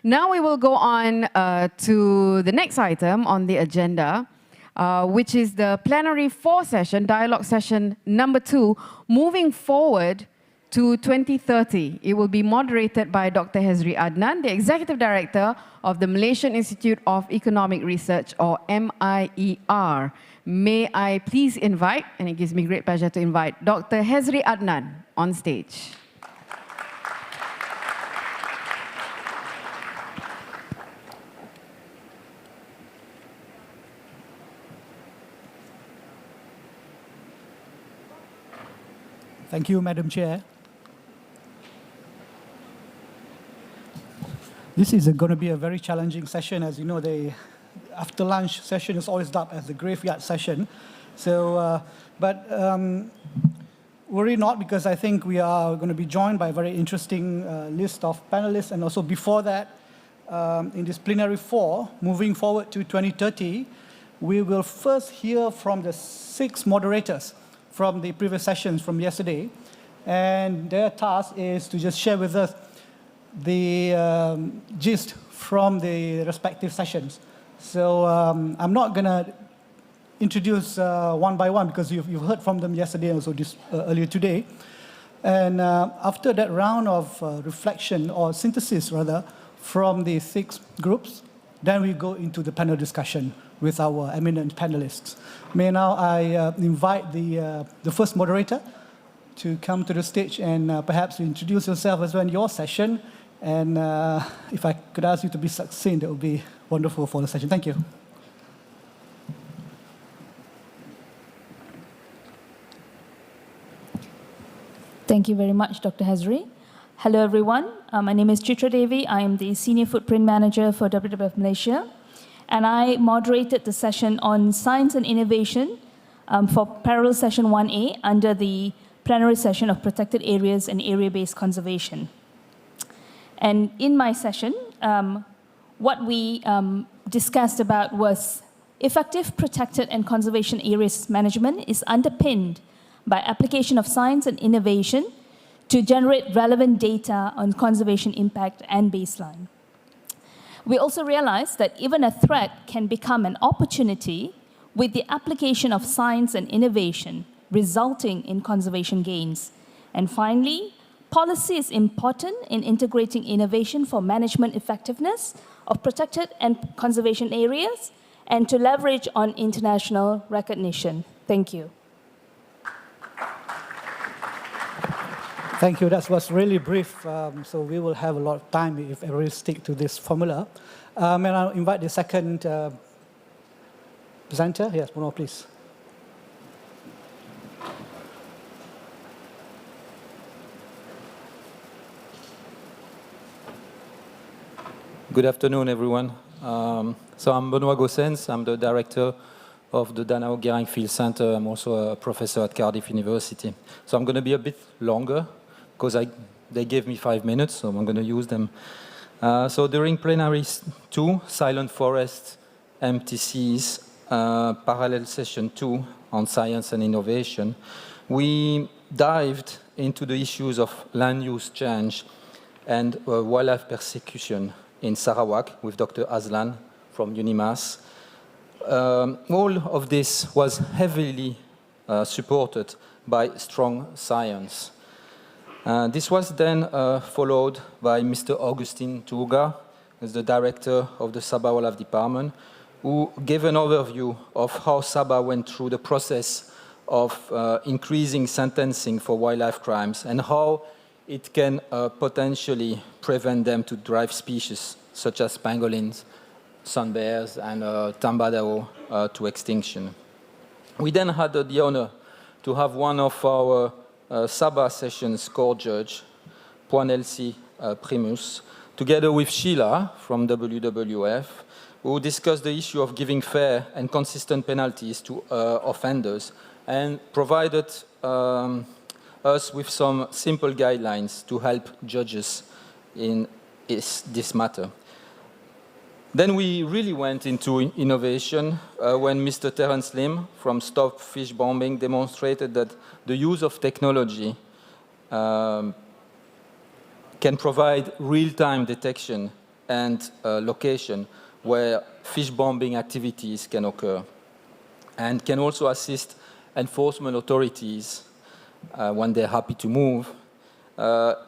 Now we will go on to the next item on the agenda, which is the Plenary IV session, dialogue session number 2, moving forward to 2030. It will be moderated by Dr. Hezri Adnan, the Executive Director of the Malaysian Institute of Economic Research, or MIER. May I please invite, and it gives me great pleasure to invite, Dr. Hezri Adnan on stage. Thank you, Madam Chair. This is going to be a very challenging session. As you know, the after lunch session is always dubbed as the graveyard session. So, worry not, because I think we are going to be joined by a very interesting list of panelists. And also before that, in this Plenary 4, moving forward to 2030, we will first hear from the 6 moderators from the previous sessions from yesterday. And their task is to just share with us the gist from the respective sessions. So I'm not going to introduce one by one, because you've heard from them yesterday and also earlier today. And after that round of reflection, or synthesis rather, from the 6 groups, then we go into the panel discussion with our eminent panelists. May now I invite the first moderator to come to the stage and perhaps introduce yourself as well in your session. And if I could ask you to be succinct, that would be wonderful for the session. Thank you. Thank you very much, Dr. Hezri. Hello, everyone. My name is Chitra Devi. I am the Senior Footprint Manager for WWF-Malaysia. And I moderated the session on science and innovation for parallel session 1A under the plenary session of protected areas and area-based conservation. And in my session, what we discussed about was effective protected and conservation areas management is underpinned by application of science and innovation to generate relevant data on conservation impact and baseline. We also realized that even a threat can become an opportunity with the application of science and innovation, resulting in conservation gains. And finally, policy is important in integrating innovation for management effectiveness of protected and conservation areas and to leverage on international recognition. Thank you. Thank you. That was really brief, so we will have a lot of time if everybody stick to this formula. And I'll invite the second presenter. Yes, Bruno, please. Good afternoon, everyone. So I'm Benoît Gossens. I'm the director of the Danao Gering Field Center. I'm also a professor at Cardiff University. So I'm going to be a bit longer, because they gave me 5 minutes, so I'm going to use them. So during Plenary 2, Silent Forest, Empty Seas, parallel session 2 on science and innovation, we dived into the issues of land use change and wildlife persecution in Sarawak with Dr. Azlan from UNIMAS. All of this was heavily supported by strong science. This was then followed by Mr. Augustin Tuga, as the director of the Sabah Wildlife Department, who gave an overview of how Sabah went through the process of increasing sentencing for wildlife crimes and how it can potentially prevent them to drive species such as pangolins, sun bears, and tambadao to extinction. We then had the honor to have one of our Sabah sessions core judge, Puan Elsie Primus, together with Sheila from WWF, who discussed the issue of giving fair and consistent penalties to offenders and provided us with some simple guidelines to help judges in this matter. Then we really went into innovation when Mr. Terence Lim from Stop Fish Bombing demonstrated that the use of technology can provide real-time detection and location where fish bombing activities can occur, and can also assist enforcement authorities when they're happy to move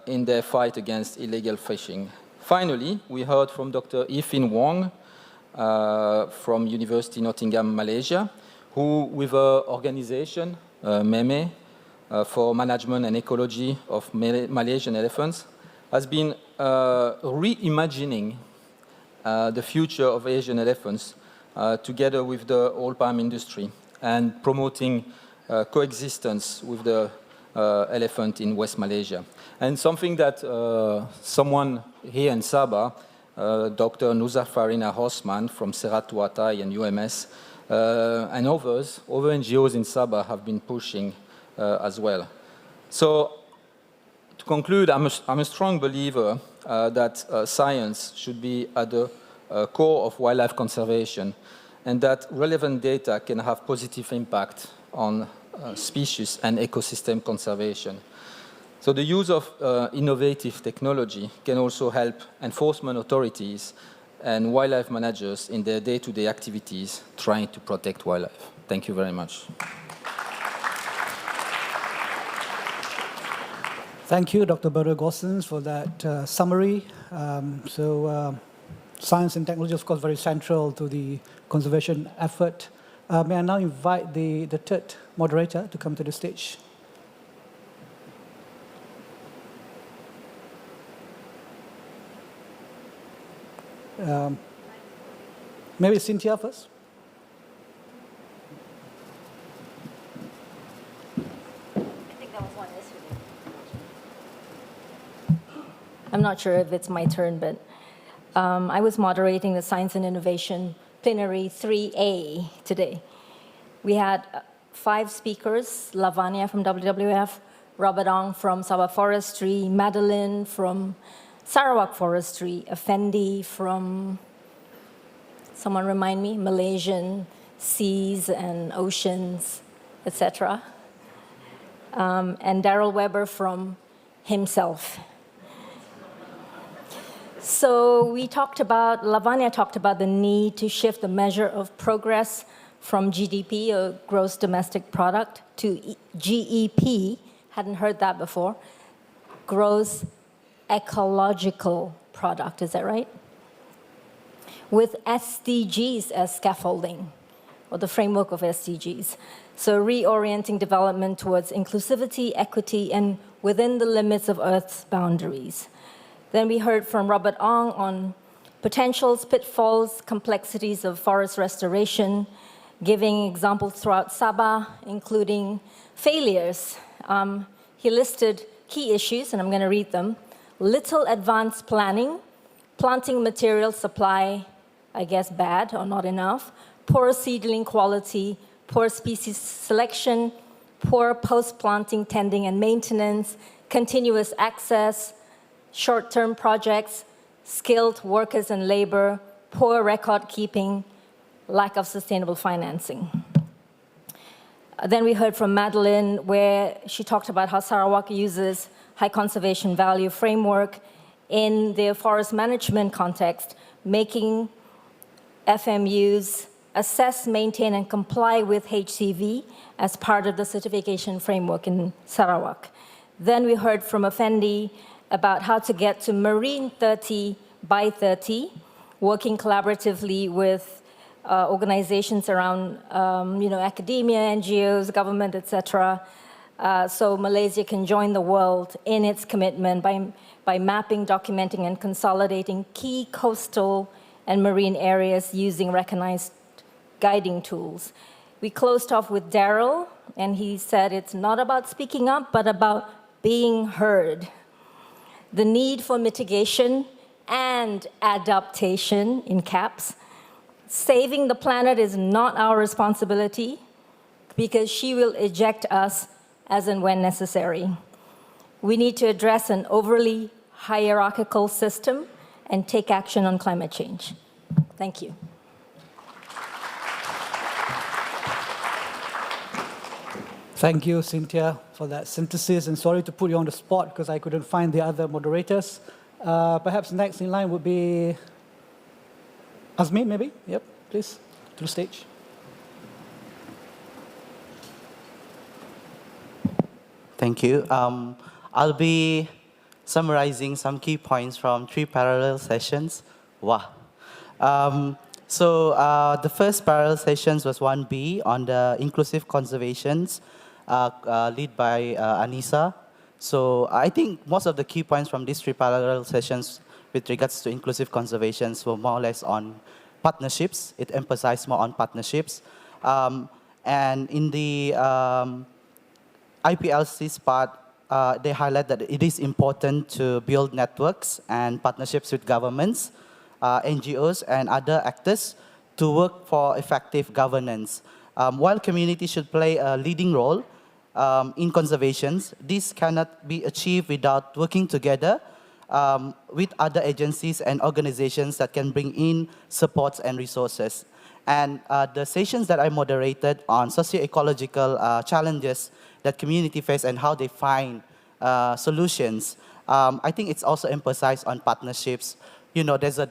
in their fight against illegal fishing. Finally, we heard from Dr. Yifin Wong from University Nottingham, Malaysia, who, with her organization, MEME, for Management and Ecology of Malaysian Elephants, has been reimagining the future of Asian elephants together with the oil palm industry and promoting coexistence with the elephant in West Malaysia. And something that someone here in Sabah, Dr. Nuzarfarina Hosman from Serat Tuatai and UMS, and others, other NGOs in Sabah have been pushing as well. So, to conclude, I'm a strong believer that science should be at the core of wildlife conservation, and that relevant data can have positive impact on species and ecosystem conservation. So the use of innovative technology can also help enforcement authorities and wildlife managers in their day-to-day activities trying to protect wildlife. Thank you very much. Thank you, Dr. Bernard Gossens, for that summary. Science and technology, of course, very central to the conservation effort. May I now invite the third moderator to come to the stage? Maybe Cynthia first. I'm not sure if it's my turn, but I was moderating the Science and Innovation Plenary 3A today. We had 5 speakers: Lavanya from WWF, Robert Ong from Sabah Forestry, Madeline from Sarawak Forestry, Effendi from, someone remind me, Malaysian Seas and Oceans, etc. And Daryl Weber from himself. So we talked about, Lavanya talked about the need to shift the measure of progress from GDP, or gross domestic product, to GEP, hadn't heard that before, gross ecological product, is that right? With SDGs as scaffolding, or the framework of SDGs. So reorienting development towards inclusivity, equity, and within the limits of Earth's boundaries. Then we heard from Robert Ong on potentials, pitfalls, complexities of forest restoration, giving examples throughout Sabah, including failures. He listed key issues, and I'm going to read them. Little advanced planning, planting material supply, I guess bad or not enough, poor seedling quality, poor species selection, poor post-planting tending and maintenance, continuous access, short-term projects, skilled workers and labor, poor record keeping, lack of sustainable financing. Then we heard from Madeline, where she talked about how Sarawak uses high conservation value framework in their forest management context, making FMUs assess, maintain, and comply with HCV as part of the certification framework in Sarawak. Then we heard from Effendi about how to get to Marine 30 by 30, working collaboratively with organizations around, academia, NGOs, government, etc. So Malaysia can join the world in its commitment by mapping, documenting, and consolidating key coastal and marine areas using recognized guiding tools. We closed off with Daryl, and he said it's not about speaking up, but about being heard. The need for mitigation and adaptation, in caps. Saving the planet is not our responsibility because she will eject us as and when necessary. We need to address an overly hierarchical system and take action on climate change. Thank you. Thank you, Cynthia, for that synthesis, and sorry to put you on the spot because I couldn't find the other moderators. Perhaps next in line would be Azmi, maybe? Yep, please, to the stage. Thank you. I'll be summarizing some key points from 3 parallel sessions. Wow. The first parallel sessions was 1B on the inclusive conservations, led by Anissa. So I think most of the key points from these 3 parallel sessions with regards to inclusive conservations were more or less on partnerships. It emphasized more on partnerships. And in the IPLC's part, they highlight that it is important to build networks and partnerships with governments, NGOs, and other actors to work for effective governance. While community should play a leading role in conservations, this cannot be achieved without working together with other agencies and organizations that can bring in supports and resources. And the sessions that I moderated on socio-ecological challenges that community face and how they find solutions, I think it's also emphasized on partnerships. You know, there's a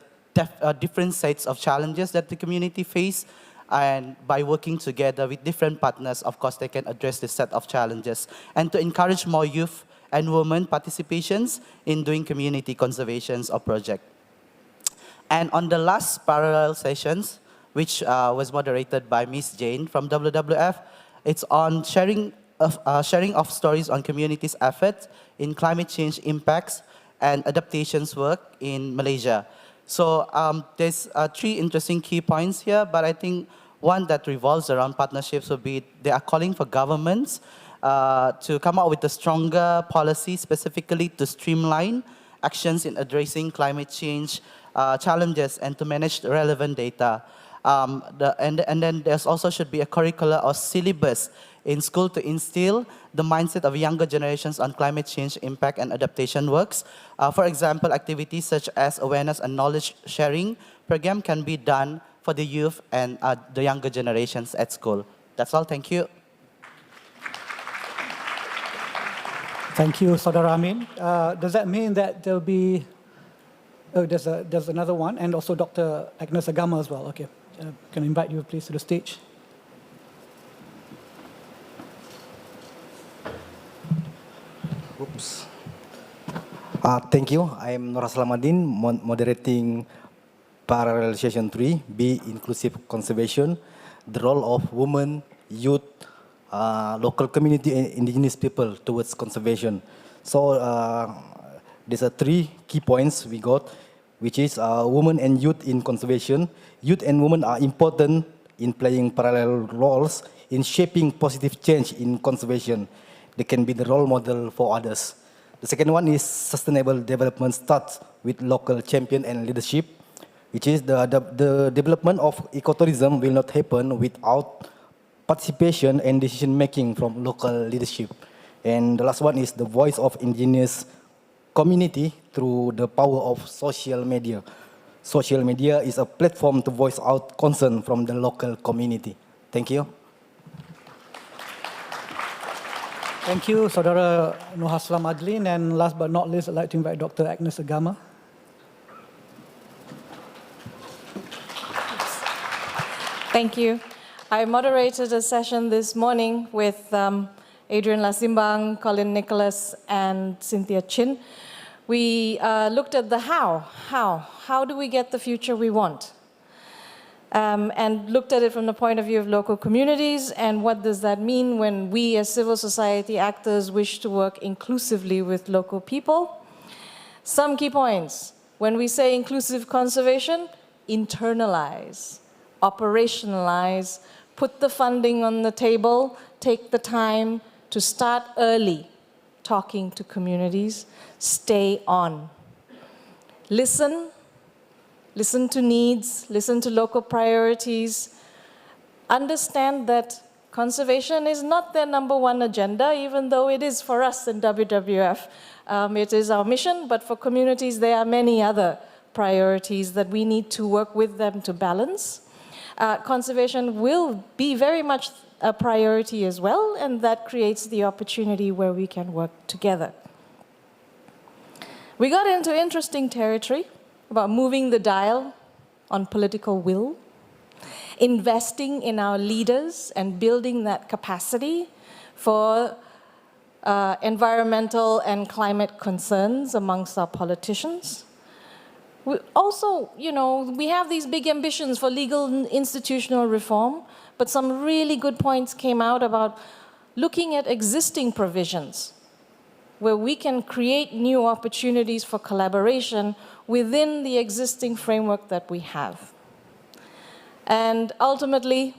different sets of challenges that the community face, and by working together with different partners, of course, they can address this set of challenges. And to encourage more youth and women participations in doing community conservations or projects. And on the last parallel sessions, which was moderated by Ms. Jane from WWF, it's on sharing of stories on communities' efforts in climate change impacts and adaptations work in Malaysia. So there's 3 interesting key points here, but I think one that revolves around partnerships would be they are calling for governments to come up with a stronger policy specifically to streamline actions in addressing climate change challenges and to manage the relevant data. And then there's also should be a curricular or syllabus in school to instill the mindset of younger generations on climate change impact and adaptation works. For example, activities such as awareness and knowledge sharing program can be done for the youth and the younger generations at school. That's all. Thank you. Thank you, Saudara Amin. Does that mean that there'll be, oh, there's another one, and also Dr. Agnes Agama as well. Okay, can I invite you please to the stage? Oops. Thank you. I am Nur Aslamadin, moderating parallel session 3, B, inclusive conservation, the role of women, youth, local community and indigenous people towards conservation. So there's 3 key points we got, which is women and youth in conservation. Youth and women are important in playing parallel roles in shaping positive change in conservation. They can be the role model for others. The second one is sustainable development starts with local champion and leadership, which is the development of ecotourism will not happen without participation and decision-making from local leadership. And the last one is the voice of indigenous community through the power of social media. Social media is a platform to voice out concern from the local community. Thank you. Thank you, Saudara Nur Haslam Adlin. And last but not least, I'd like to invite Dr. Agnes Agama. Thank you. I moderated a session this morning with Adrian Lasimbang, Colin Nicholas, and Cynthia Chin. We looked at the how. How do we get the future we want? And looked at it from the point of view of local communities and what does that mean when we as civil society actors wish to work inclusively with local people. Some key points. When we say inclusive conservation, internalize, operationalize, put the funding on the table, take the time to start early, talking to communities, stay on. Listen to needs, listen to local priorities, understand that conservation is not their #1 agenda, even though it is for us in WWF. It is our mission, but for communities, there are many other priorities that we need to work with them to balance. Conservation will be very much a priority as well, and that creates the opportunity where we can work together. We got into interesting territory about moving the dial on political will, investing in our leaders and building that capacity for environmental and climate concerns amongst our politicians. We also, we have these big ambitions for legal and institutional reform, but some really good points came out about looking at existing provisions where we can create new opportunities for collaboration within the existing framework that we have. And ultimately,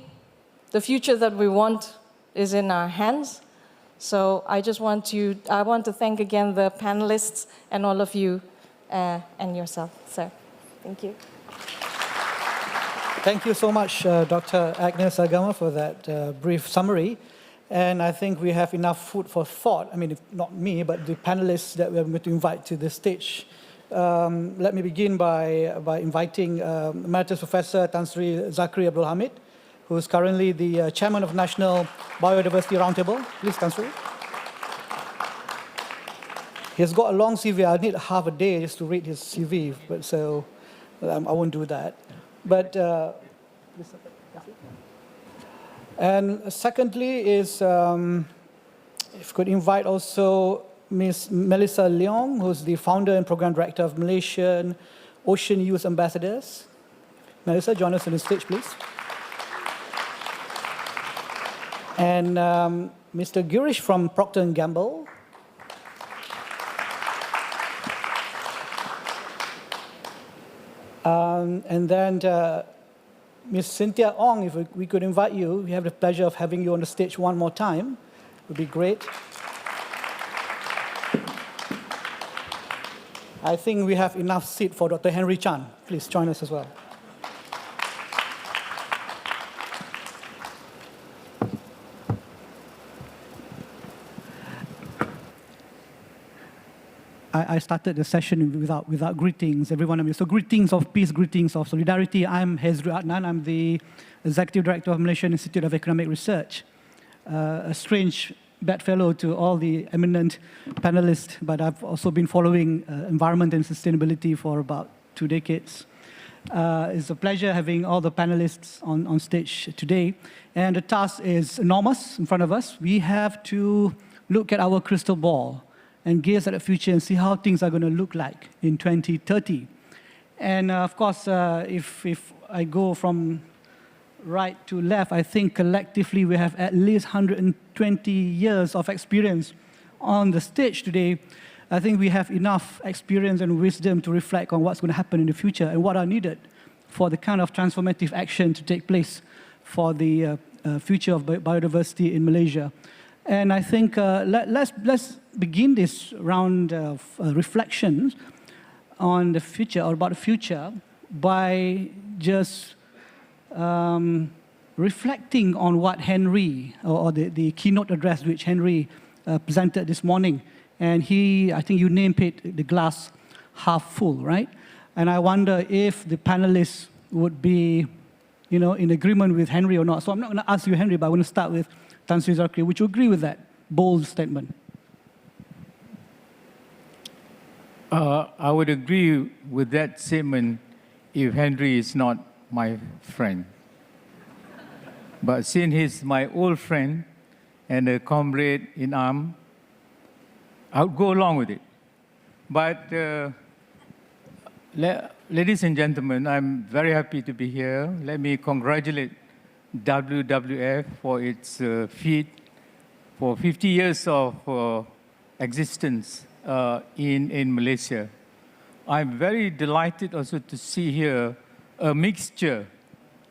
the future that we want is in our hands. So I want to thank again the panelists and all of you and yourself, sir. Thank you. Thank you so much, Dr. Agnes Agama, for that brief summary. And I think we have enough food for thought. I mean, if not me, but the panelists that we're going to invite to the stage. Let me begin by inviting Emeritus Professor Tan Sri Zakri Abdul Hamid, who is currently the Chairman of National Biodiversity Roundtable. Please, Tan Sri. He has got a long CV. I need half a day just to read his CV, but so I won't do that. But and secondly is, if you could invite also Ms. Melissa Leong, who's the founder and program director of Malaysian Ocean Youth Ambassadors. Melissa, join us on the stage, please. And Mr. Girish from Procter & Gamble. And then Ms. Cynthia Ong, if we could invite you. We have the pleasure of having you on the stage one more time. It would be great. I think we have enough seat for Dr. Henry Chan. Please join us as well. I started the session without greetings, everyone. So greetings of peace, greetings of solidarity. I'm Hezri Adnan. I'm the Executive Director of Malaysian Institute of Economic Research. A strange bedfellow to all the eminent panelists, but I've also been following environment and sustainability for about 2 decades. It's a pleasure having all the panelists on stage today. And the task is enormous in front of us. We have to look at our crystal ball and gaze at the future and see how things are going to look like in 2030. And of course, if I go from right to left, I think collectively we have at least 120 years of experience on the stage today. I think we have enough experience and wisdom to reflect on what's going to happen in the future and what are needed for the kind of transformative action to take place for the future of biodiversity in Malaysia. And I think let's begin this round of reflections on the future, or about the future, by just reflecting on what Henry, or the keynote address which Henry presented this morning. And I think you named it the glass half full, right? And I wonder if the panelists would be, in agreement with Henry or not. So I'm not going to ask you, Henry, but I want to start with Tan Sri Zakri. Would you agree with that bold statement? I would agree with that statement if Henry is not my friend. But since he's my old friend and a comrade in arms, I would go along with it. But ladies and gentlemen, I'm very happy to be here. Let me congratulate WWF for its feat for 50 years of existence in Malaysia. I'm very delighted also to see here a mixture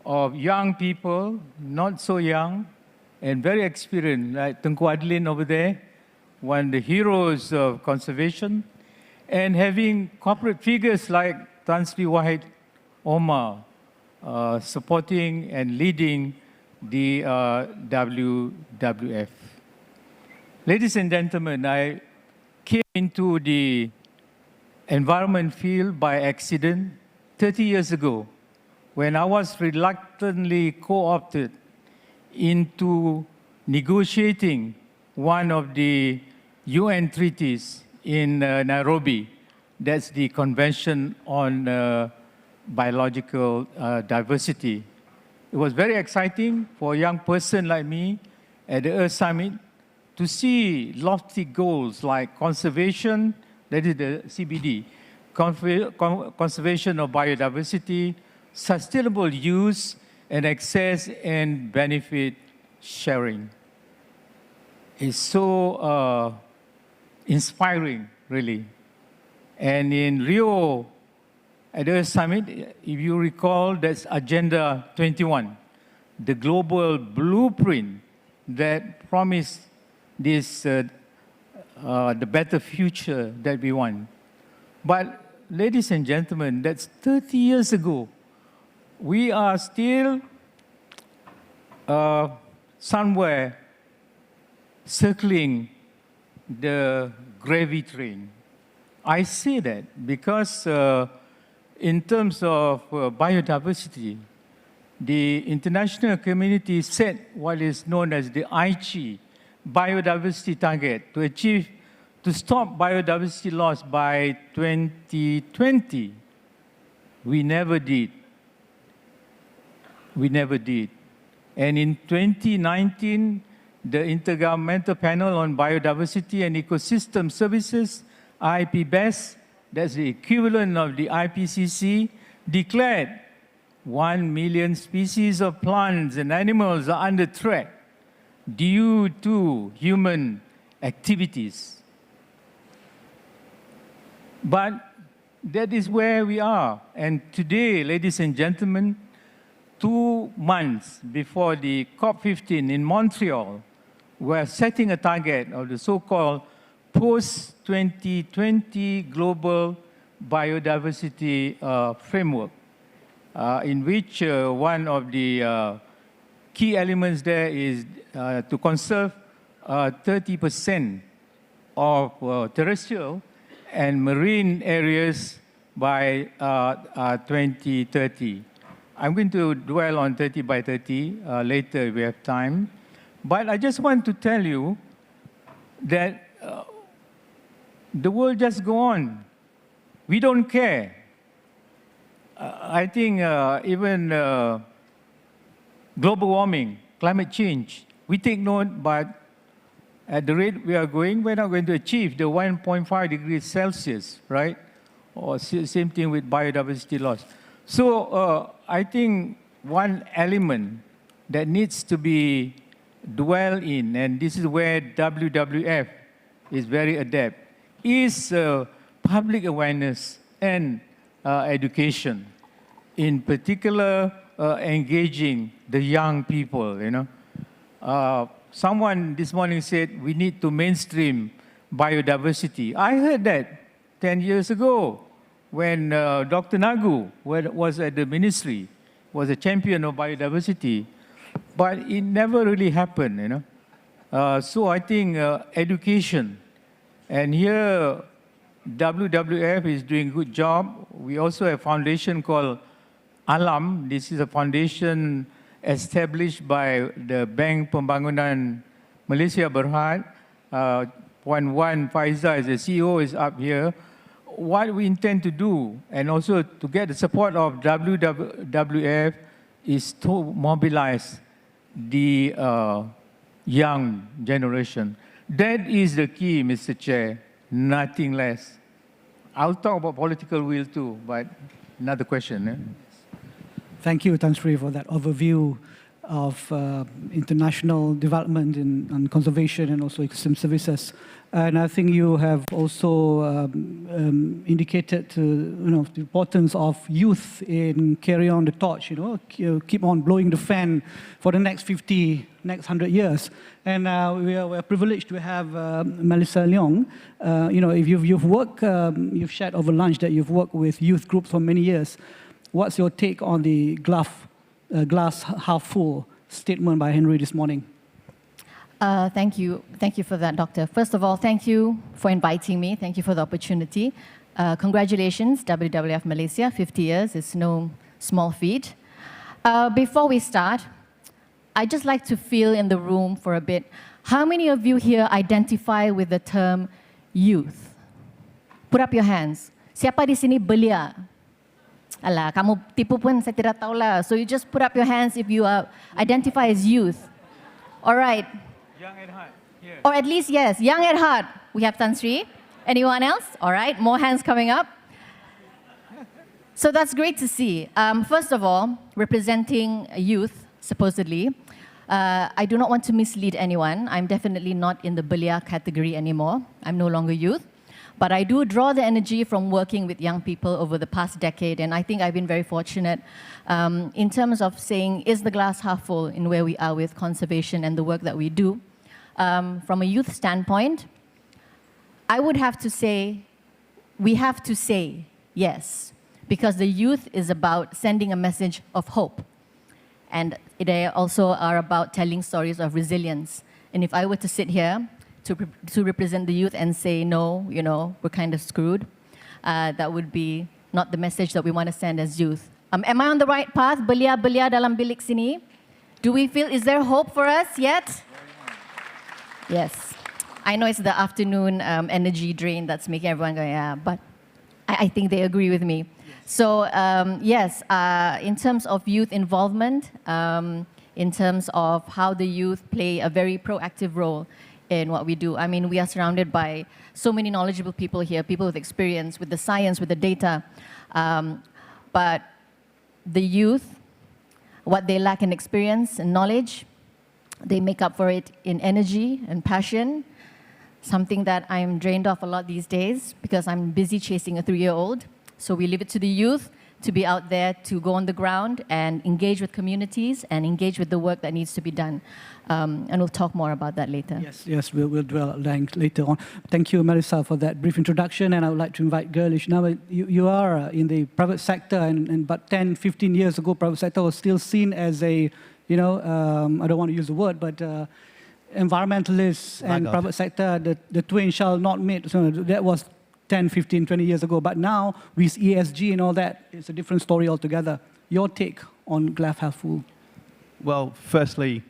of young people, not so young, and very experienced, like Tengku Adlin over there, one of the heroes of conservation, and having corporate figures like Tan Sri Wahid Omar supporting and leading the WWF. Ladies and gentlemen, I came into the environment field by accident 30 years ago when I was reluctantly co-opted into negotiating one of the UN treaties in Nairobi. That's the Convention on biological diversity. It was very exciting for a young person like me at the Earth Summit to see lofty goals like conservation, that is the CBD, conservation of biodiversity, sustainable use, and access and benefit sharing. It's so inspiring, really. And in Rio, at the Earth Summit, if you recall, that's Agenda 21, the global blueprint that promised this, the better future that we want. But ladies and gentlemen, that's 30 years ago. We are still somewhere circling the gravy train. I say that because in terms of biodiversity, the international community set what is known as the Aichi biodiversity target to stop biodiversity loss by 2020. We never did. We never did. And in 2019, the Intergovernmental Panel on Biodiversity and Ecosystem Services, IPBES, that's the equivalent of the IPCC, declared 1 million species of plants and animals are under threat due to human activities. But that is where we are. And today, ladies and gentlemen, 2 months before the COP15 in Montreal, we're setting a target of the so-called Post-2020 Global Biodiversity Framework, in which one of the key elements there is to conserve 30% of terrestrial and marine areas by 2030. I'm going to dwell on 30 by 30 later if we have time. But I just want to tell you that the world just go on. We don't care. I think even global warming, climate change, we take note, but at the rate we are going, we're not going to achieve the 1.5 degrees Celsius, right? Or same thing with biodiversity loss. So I think one element that needs to be dwelled in, and this is where WWF is very adept, is public awareness and education. In particular, engaging the young people, you know. Someone this morning said we need to mainstream biodiversity. I heard that 10 years ago when Dr. Nagu was at the ministry, was a champion of biodiversity, but it never really happened, you know. So I think education, and here WWF is doing a good job. We also have a foundation called Alam. This is a foundation established by the Bank Pembangunan Malaysia Berhad. Puan Wan Faiza as the CEO is up here. What we intend to do, and also to get the support of WWF, is to mobilize the young generation. That is the key, Mr. Chair, nothing less. I'll talk about political will too, but another question. Eh? Thank you, Tan Sri, for that overview of international development in conservation and also ecosystem services. And I think you have also indicated the importance of youth in carry on the torch, keep on blowing the fan for the next 100 years. And we're privileged to have Melissa Leong. If you've worked, you've shared over lunch that you've worked with youth groups for many years. What's your take on the glass half full statement by Henry this morning? Thank you. Thank you for that, Doctor. First of all, thank you for inviting me. Thank you for the opportunity. Congratulations, WWF Malaysia, 50 years. It's no small feat. Before we start, I'd just like to feel in the room for a bit. How many of you here identify with the term youth? Put up your hands. Siapa di sini belia? Alah, kamu tipu pun saya tidak tahu lah. So you just put up your hands if you identify as youth. All right. Young at heart. Here. Or at least, yes, young at heart. We have Tan Sri. Anyone else? All right, more hands coming up. So that's great to see. First of all, representing youth, supposedly, I do not want to mislead anyone. I'm definitely not in the belia category anymore. I'm no longer youth. But I do draw the energy from working with young people over the past decade, and I think I've been very fortunate in terms of saying, is the glass half full in where we are with conservation and the work that we do? From a youth standpoint, I would have to say, we have to say yes, because the youth is about sending a message of hope. And they also are about telling stories of resilience. And if I were to sit here to represent the youth and say, no, you know, we're kind of screwed, that would be not the message that we want to send as youth. Am I on the right path? Belia-belia dalam bilik sini. Do we feel, is there hope for us yet? Yes. I know it's the afternoon energy drain that's making everyone go, yeah, but I think they agree with me. So yes, in terms of youth involvement, in terms of how the youth play a very proactive role in what we do. I mean, we are surrounded by so many knowledgeable people here, people with experience, with the science, with the data. But the youth, what they lack in experience and knowledge, they make up for it in energy and passion, something that I'm drained of a lot these days because I'm busy chasing a 3-year-old. So we leave it to the youth to be out there, to go on the ground and engage with communities and engage with the work that needs to be done. And we'll talk more about that later. Yes, we'll dwell at length later on. Thank you, Marisa, for that brief introduction. And I would like to invite Girlish. Now, you are in the private sector, and about 10, 15 years ago, private sector was still seen as a, you know, I don't want to use the word, but environmentalists and private sector, the twain shall not meet. So that was 10, 15, 20 years ago. But now, with ESG and all that, it's a different story altogether. Your take on glass half full? Well, firstly,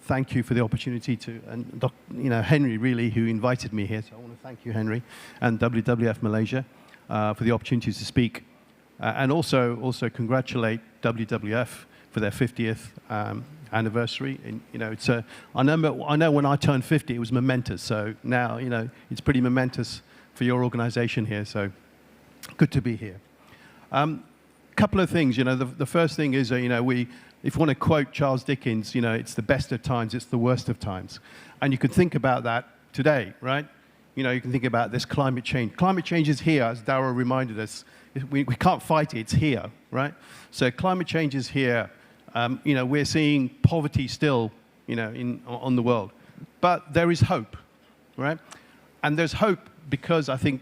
thank you for the opportunity to, and Henry really, who invited me here. So I want to thank you, Henry, and WWF Malaysia for the opportunity to speak, and also congratulate WWF for their 50th anniversary. And, you know, it's I know when I turned 50, it was momentous. So now, you know, it's pretty momentous for your organization here, so good to be here. Couple of things, you know, the first thing is, you know, if you want to quote Charles Dickens, you know, it's the best of times, it's the worst of times. And you can think about that today, right? You know, you can think about this climate change. Climate change is here, as Darrell reminded us. We can't fight it, it's here, right? So climate change is here. You know, we're seeing poverty still, you know, on the world. But there is hope, right? And there's hope because I think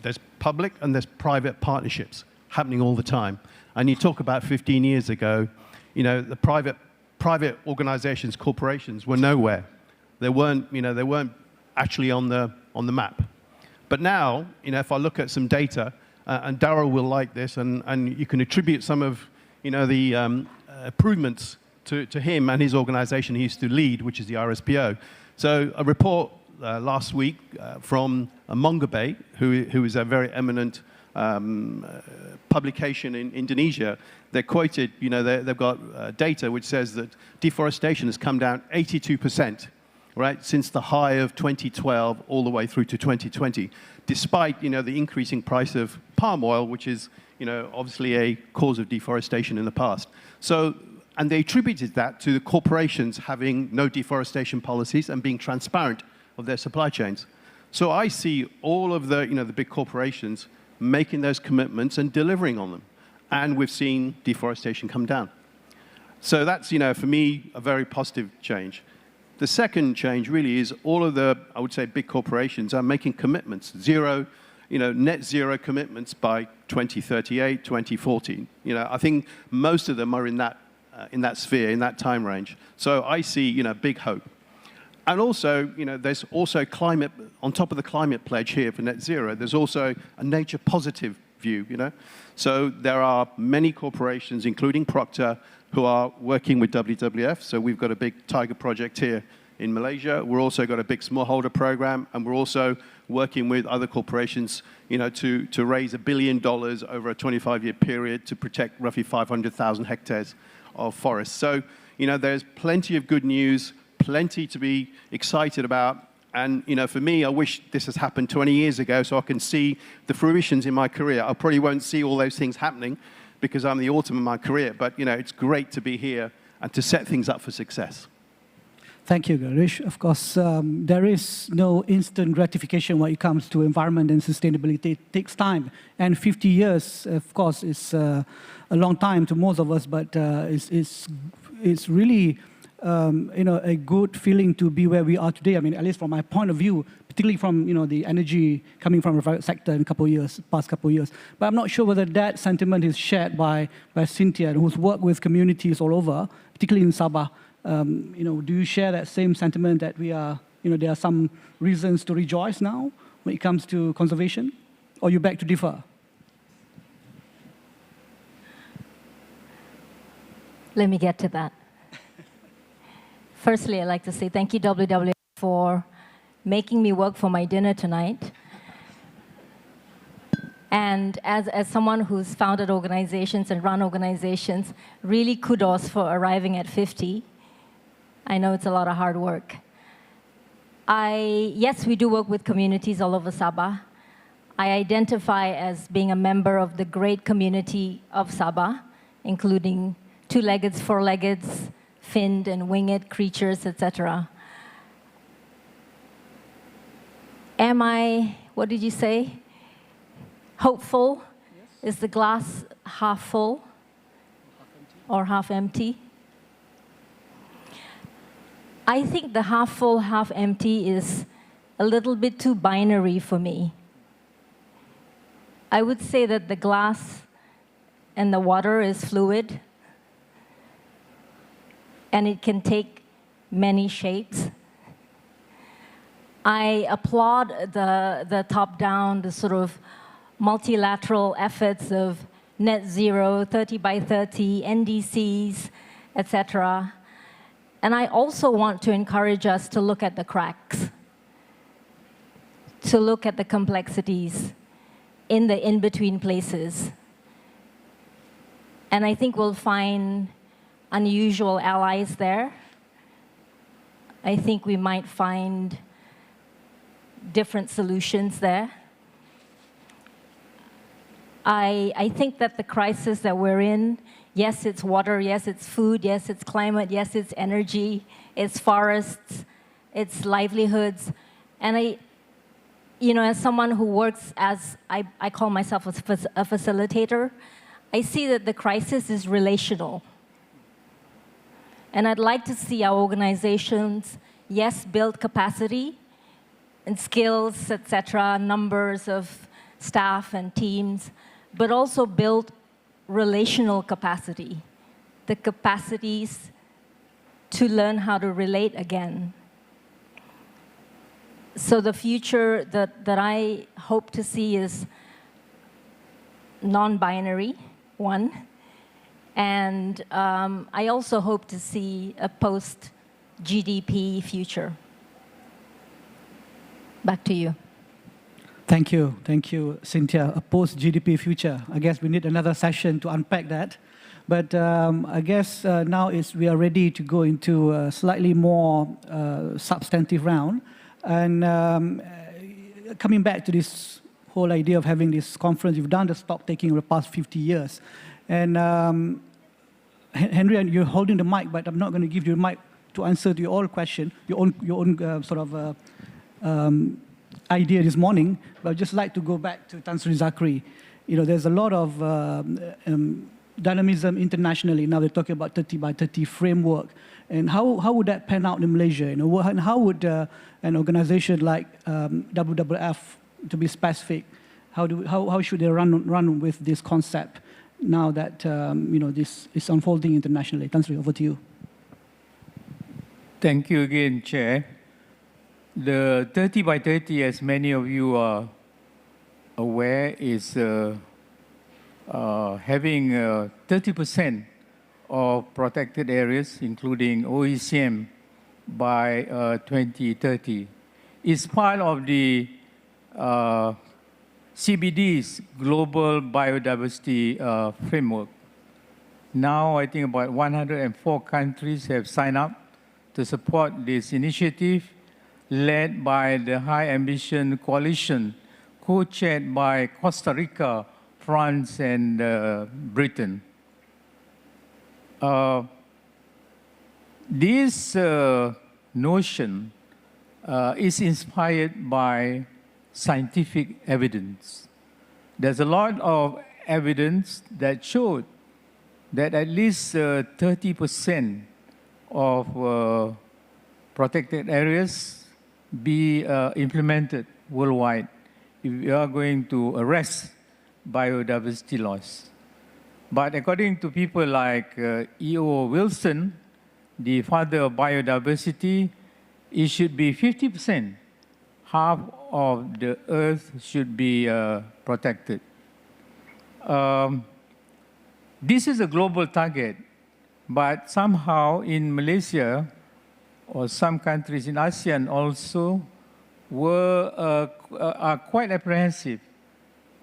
there's public and there's private partnerships happening all the time. And you talk about 15 years ago, you know, the private organizations, corporations were nowhere. They weren't, you know, they weren't actually on the map. But now, you know, if I look at some data, and Darrell will like this, and you can attribute some of, you know, the improvements to him and his organization he used to lead, which is the RSPO. So a report last week from Mongabay, who is a very eminent publication in Indonesia. They're quoted, you know, they've got data which says that deforestation has come down 82%, right, since the high of 2012 all the way through to 2020, despite, you know, the increasing price of palm oil, which is, you know, obviously a cause of deforestation in the past. So, and they attributed that to the corporations having no deforestation policies and being transparent of their supply chains. So I see all of the, you know, the big corporations making those commitments and delivering on them. And we've seen deforestation come down. So that's, you know, for me, a very positive change. The second change really is all of the, I would say, big corporations are making commitments, zero, you know, net zero commitments by 2038, 2040. You know, I think most of them are in that sphere, in that time range. So I see, you know, big hope. And also, you know, there's also climate, on top of the climate pledge here for net zero, there's also a nature positive view, you know. So there are many corporations, including Procter, who are working with WWF. So we've got a big tiger project here in Malaysia. We've also got a big smallholder program, and we're also working with other corporations, to raise $1 billion over a 25-year period to protect roughly 500,000 hectares of forests. So, there's plenty of good news, plenty to be excited about. And, for me, I wish this has happened 20 years ago so I can see the fruitions in my career. I probably won't see all those things happening because I'm the autumn of my career. But, it's great to be here and to set things up for success. Thank you, Garish. Of course, there is no instant gratification when it comes to environment and sustainability. It takes time. And 50 years, of course, is a long time to most of us, but it's really a good feeling to be where we are today. I mean, at least from my point of view, particularly from the energy coming from the private sector in past couple of years. But I'm not sure whether that sentiment is shared by Cynthia, who's worked with communities all over, particularly in Sabah. Do you share that same sentiment that we are, there are some reasons to rejoice now when it comes to conservation? Or you beg to differ? Let me get to that. Firstly, I'd like to say thank you, WWF, for making me work for my dinner tonight. And as someone who's founded organizations and run organizations, really kudos for arriving at 50. I know it's a lot of hard work. Yes, we do work with communities all over Sabah. I identify as being a member of the great community of Sabah, including two-leggeds, four-leggeds, finned and winged creatures, etc. Am I, what did you say? Hopeful? Yes. Is the glass half full or half empty? I think the half full, half empty is a little bit too binary for me. I would say that the glass and the water is fluid, and it can take many shapes. I applaud the top-down, the sort of multilateral efforts of net zero, 30 by 30, NDCs, etc. And I also want to encourage us to look at the cracks, to look at the complexities in the in-between places. And I think we'll find unusual allies there. I think we might find different solutions there. I think that the crisis that we're in, yes, it's water, yes, it's food, yes, it's climate, yes, it's energy, it's forests, it's livelihoods. And as someone who works as, I call myself a facilitator, I see that the crisis is relational. And I'd like to see our organizations, yes, build capacity and skills, etc., numbers of staff and teams, but also build relational capacity, the capacities to learn how to relate again. So the future that I hope to see is non-binary, one, and I also hope to see a post-GDP future. Back to you. Thank you, Cynthia. A post-GDP future. I guess we need another session to unpack that. But I guess now we are ready to go into a slightly more substantive round. And coming back to this whole idea of having this conference, you've done the stock taking over the past 50 years. And Henry, you're holding the mic, but I'm not going to give you the mic to answer to your own question, your own sort of idea this morning, but I'd just like to go back to Tan Sri Zakri. There's a lot of dynamism internationally. Now they're talking about 30 by 30 framework. And how would that pan out in Malaysia? And how would an organization like WWF, to be specific, how should they run with this concept now that this is unfolding internationally? Tan Sri, over to you. Thank you again, Chair. The 30 by 30, as many of you are aware, is having 30% of protected areas, including OECM, by 2030. It's part of the CBD's Global Biodiversity Framework. Now, I think about 104 countries have signed up to support this initiative, led by the High Ambition Coalition, co-chaired by Costa Rica, France, and Britain. This notion is inspired by scientific evidence. There's a lot of evidence that showed that at least 30% of protected areas be implemented worldwide if we are going to arrest biodiversity loss. But according to people like E.O. Wilson, the father of biodiversity, it should be 50%. Half of the earth should be protected. This is a global target, but somehow in Malaysia, or some countries in ASEAN also, are quite apprehensive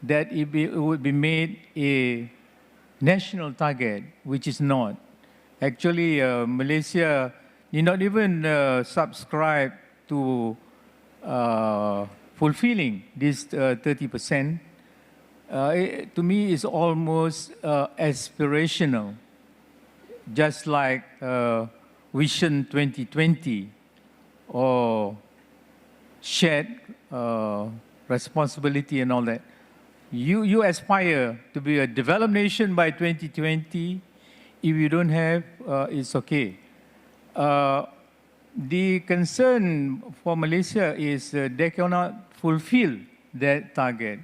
that it would be made a national target, which is not. Actually, Malaysia did not even subscribe to fulfilling this 30%. To me, it's almost aspirational, just like Vision 2020 or shared responsibility and all that. You aspire to be a developed nation by 2020. If you don't have, it's okay. The concern for Malaysia is they cannot fulfill that target.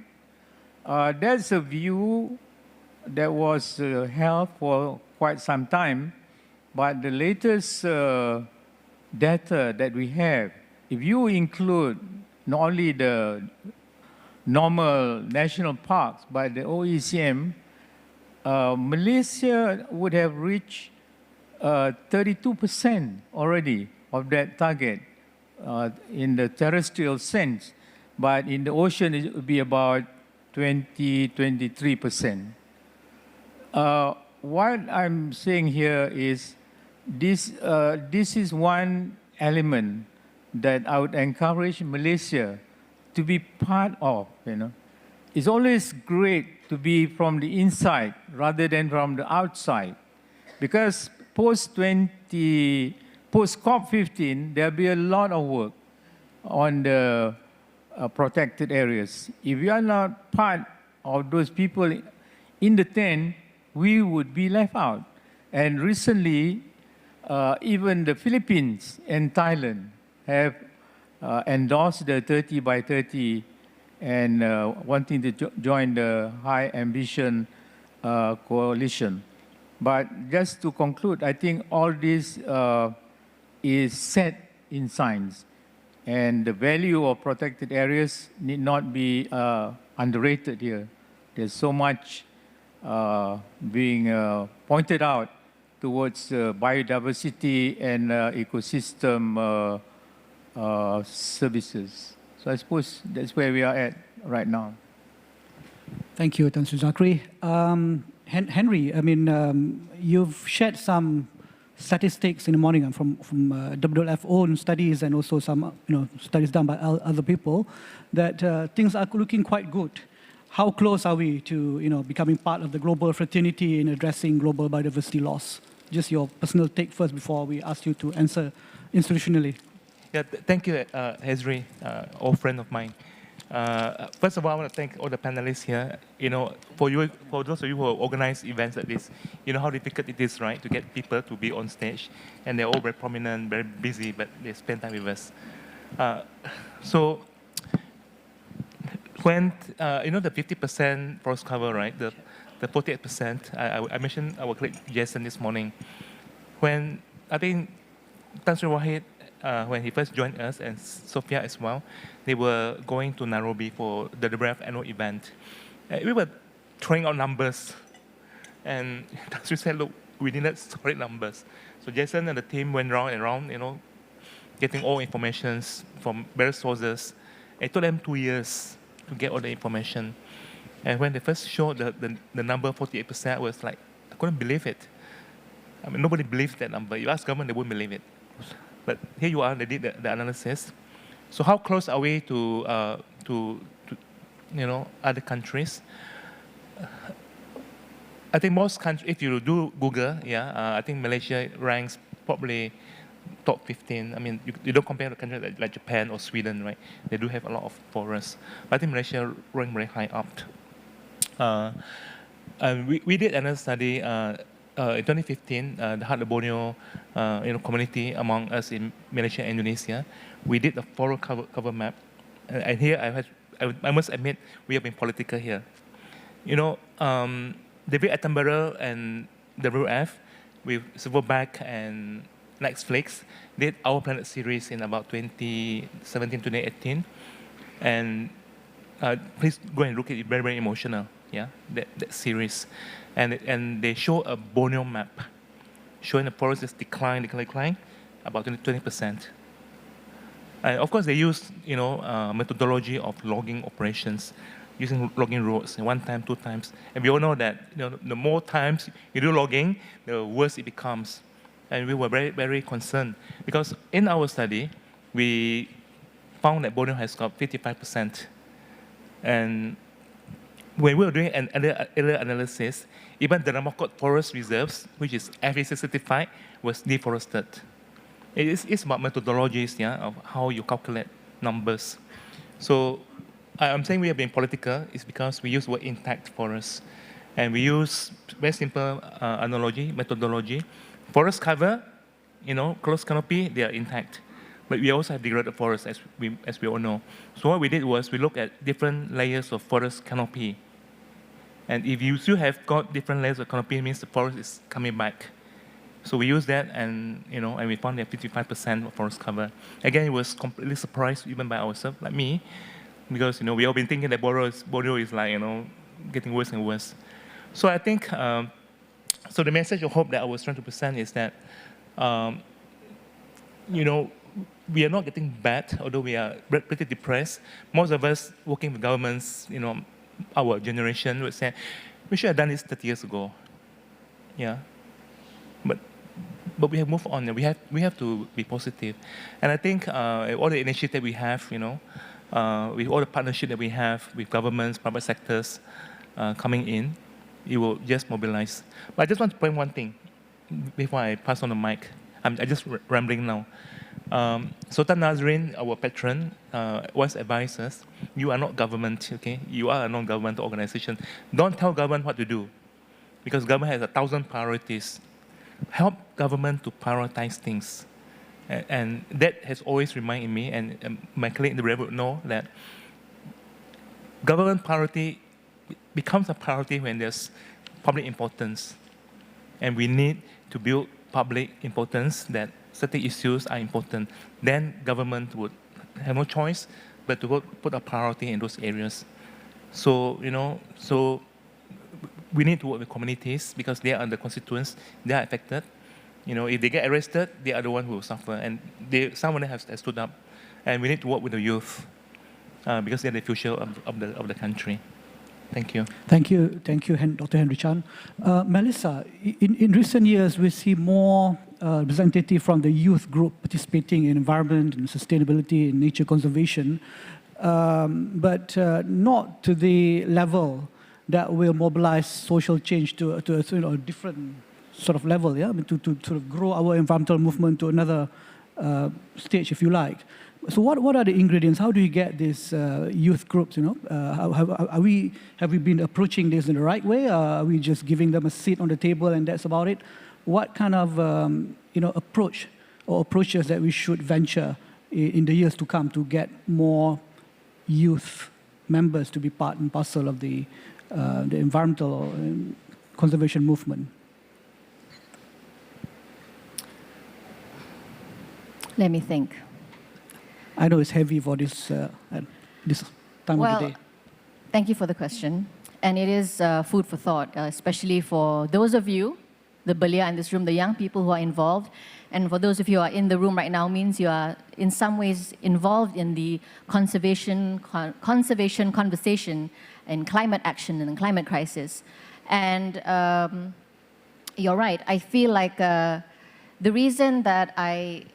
That's a view that was held for quite some time, but the latest data that we have, if you include not only the normal national parks, but the OECM, Malaysia would have reached 32% already of that target in the terrestrial sense, but in the ocean it would be about 23%. What I'm saying here is this is one element that I would encourage Malaysia to be part of. It's always great to be from the inside rather than from the outside, because post-COP15, there'll be a lot of work on the protected areas. If we are not part of those people in the tent, we would be left out. And recently, even the Philippines and Thailand have endorsed the 30 by 30 and wanting to join the High Ambition Coalition. But just to conclude, I think all this is set in science. And the value of protected areas need not be underrated here. There's so much being pointed out towards biodiversity and ecosystem services. So I suppose that's where we are at right now. Thank you, Tan Sri Zakri. Henry, I mean, you've shared some statistics in the morning from WWF own studies and also some studies done by other people that things are looking quite good. How close are we to becoming part of the global fraternity in addressing global biodiversity loss? Just your personal take first before we ask you to answer institutionally. Yeah, thank you, Hezri, old friend of mine. First of all, I want to thank all the panelists here. For those of you who organize events like this, you know how difficult it is, right, to get people to be on stage, and they're all very prominent, very busy, but they spend time with us. So, when the 50% forest cover, right, the 48%, I mentioned our colleague Jason this morning. When I think Tan Sri Wahid, when he first joined us, and Sophia as well, they were going to Nairobi for the WWF annual event. We were throwing out numbers, and Tan Sri said, look, we needed solid numbers. So Jason and the team went round and round, getting all information from various sources. It took them 2 years to get all the information. And when they first showed the number 48%, I was like, I couldn't believe it. I mean, nobody believes that number. You ask government, they wouldn't believe it. But here you are, they did the analysis. So how close are we to other countries? I think most countries, if you do Google, I think Malaysia ranks probably top 15. I mean, you don't compare to countries like Japan or Sweden, right? They do have a lot of forests. But I think Malaysia ranks very high up. And we did another study in 2015, the Heart of Borneo community among us in Malaysia and Indonesia. We did a forest cover map. And here I must admit, we have been political here. David Attenborough and WWF with Silverback and Netflix did Our Planet series in about 2017, 2018. And please go and look at it, very, very emotional, that series. And they show a Borneo map showing the forest is decline, about 20%. And of course, they use methodology of logging operations, using logging roads, 1 time, 2 times. And we all know that the more times you do logging, the worse it becomes. And we were very, very concerned because in our study, we found that Borneo has got 55%. And when we were doing an area analysis, even the Ramakot Forest Reserves, which is FSC certified, was deforested. It's about methodologies, of how you calculate numbers. So I'm saying we have been political is because we use the word intact forest. And we use very simple analogy, methodology. Forest cover, closed canopy, they are intact. But we also have degraded forests, as we all know. So what we did was we looked at different layers of forest canopy. And if you still have got different layers of canopy, it means the forest is coming back. So we used that, and and we found that 55% of forest cover. Again, it was completely surprised even by ourselves, like me, because we all been thinking that Borneo is like getting worse and worse. So I think so the message of hope that I was trying to present is that we are not getting bad, although we are pretty depressed. Most of us working with governments, our generation would say we should have done this 30 years ago. But we have moved on. We have to be positive, and I think all the initiatives we have, with all the partnership that we have with governments, private sectors coming in, it will just mobilize. But I just want to point one thing before I pass on the mic. I'm just rambling now. Sultan Nazrin, our patron, once advised us, you are not government, okay? You are a non-governmental organization. Don't tell government what to do, because government has 1,000 priorities. Help government to prioritize things. And that has always reminded me, and my colleague in the Bureau would know that government priority becomes a priority when there's public importance. And we need to build public importance that certain issues are important. Then government would have no choice but to put a priority in those areas. So, so we need to work with communities because they are the constituents, they are affected. If they get arrested, they are the ones who will suffer. And someone has stood up. And we need to work with the youth because they're the future of the country. Thank you. Thank you, Dr. Henry Chan. Melissa, in recent years, we see more representative from the youth group participating in environment and sustainability and nature conservation, but not to the level that will mobilize social change to a different sort of level, to sort of grow our environmental movement to another stage, if you like. So what are the ingredients? How do you get these youth groups, have we been approaching this in the right way? Are we just giving them a seat on the table and that's about it? What kind of approach or approaches that we should venture in the years to come to get more youth members to be part and parcel of the environmental conservation movement? Let me think. I know it's heavy for this time of the day. Thank you for the question. And it is food for thought, especially for those of you the belia in this room, the young people who are involved. And for those of you who are in the room right now, means you are in some ways involved in the conservation conversation in climate action and climate crisis. And you're right, I feel like the reason that I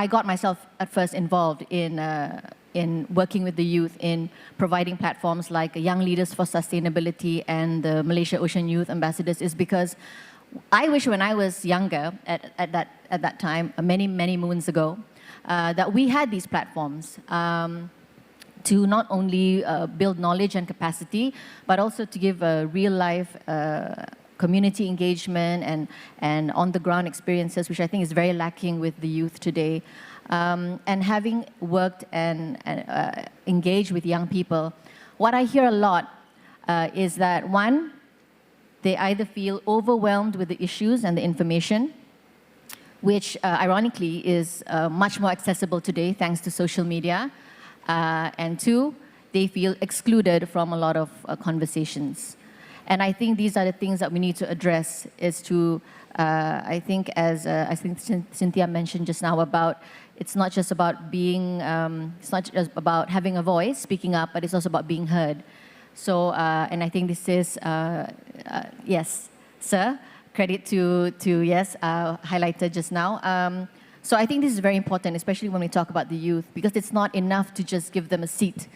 got myself at first involved in working with the youth in providing platforms like Young Leaders for Sustainability and the Malaysia Ocean Youth Ambassadors is because I wish when I was younger at that time, many moons ago, that we had these platforms to not only build knowledge and capacity, but also to give a real life community engagement and on-the-ground experiences, which I think is very lacking with the youth today. And having worked and engaged with young people, what I hear a lot is that, one, they either feel overwhelmed with the issues and the information, which ironically is much more accessible today thanks to social media, and two, they feel excluded from a lot of conversations. And I think these are the things that we need to address, is to, I think as I think Cynthia mentioned just now about, it's not just about being, it's not just about having a voice, speaking up, but it's also about being heard. So, and I think this is, yes, sir, credit to yes, highlighted just now. So I think this is very important, especially when we talk about the youth, because it's not enough to just give them a seat,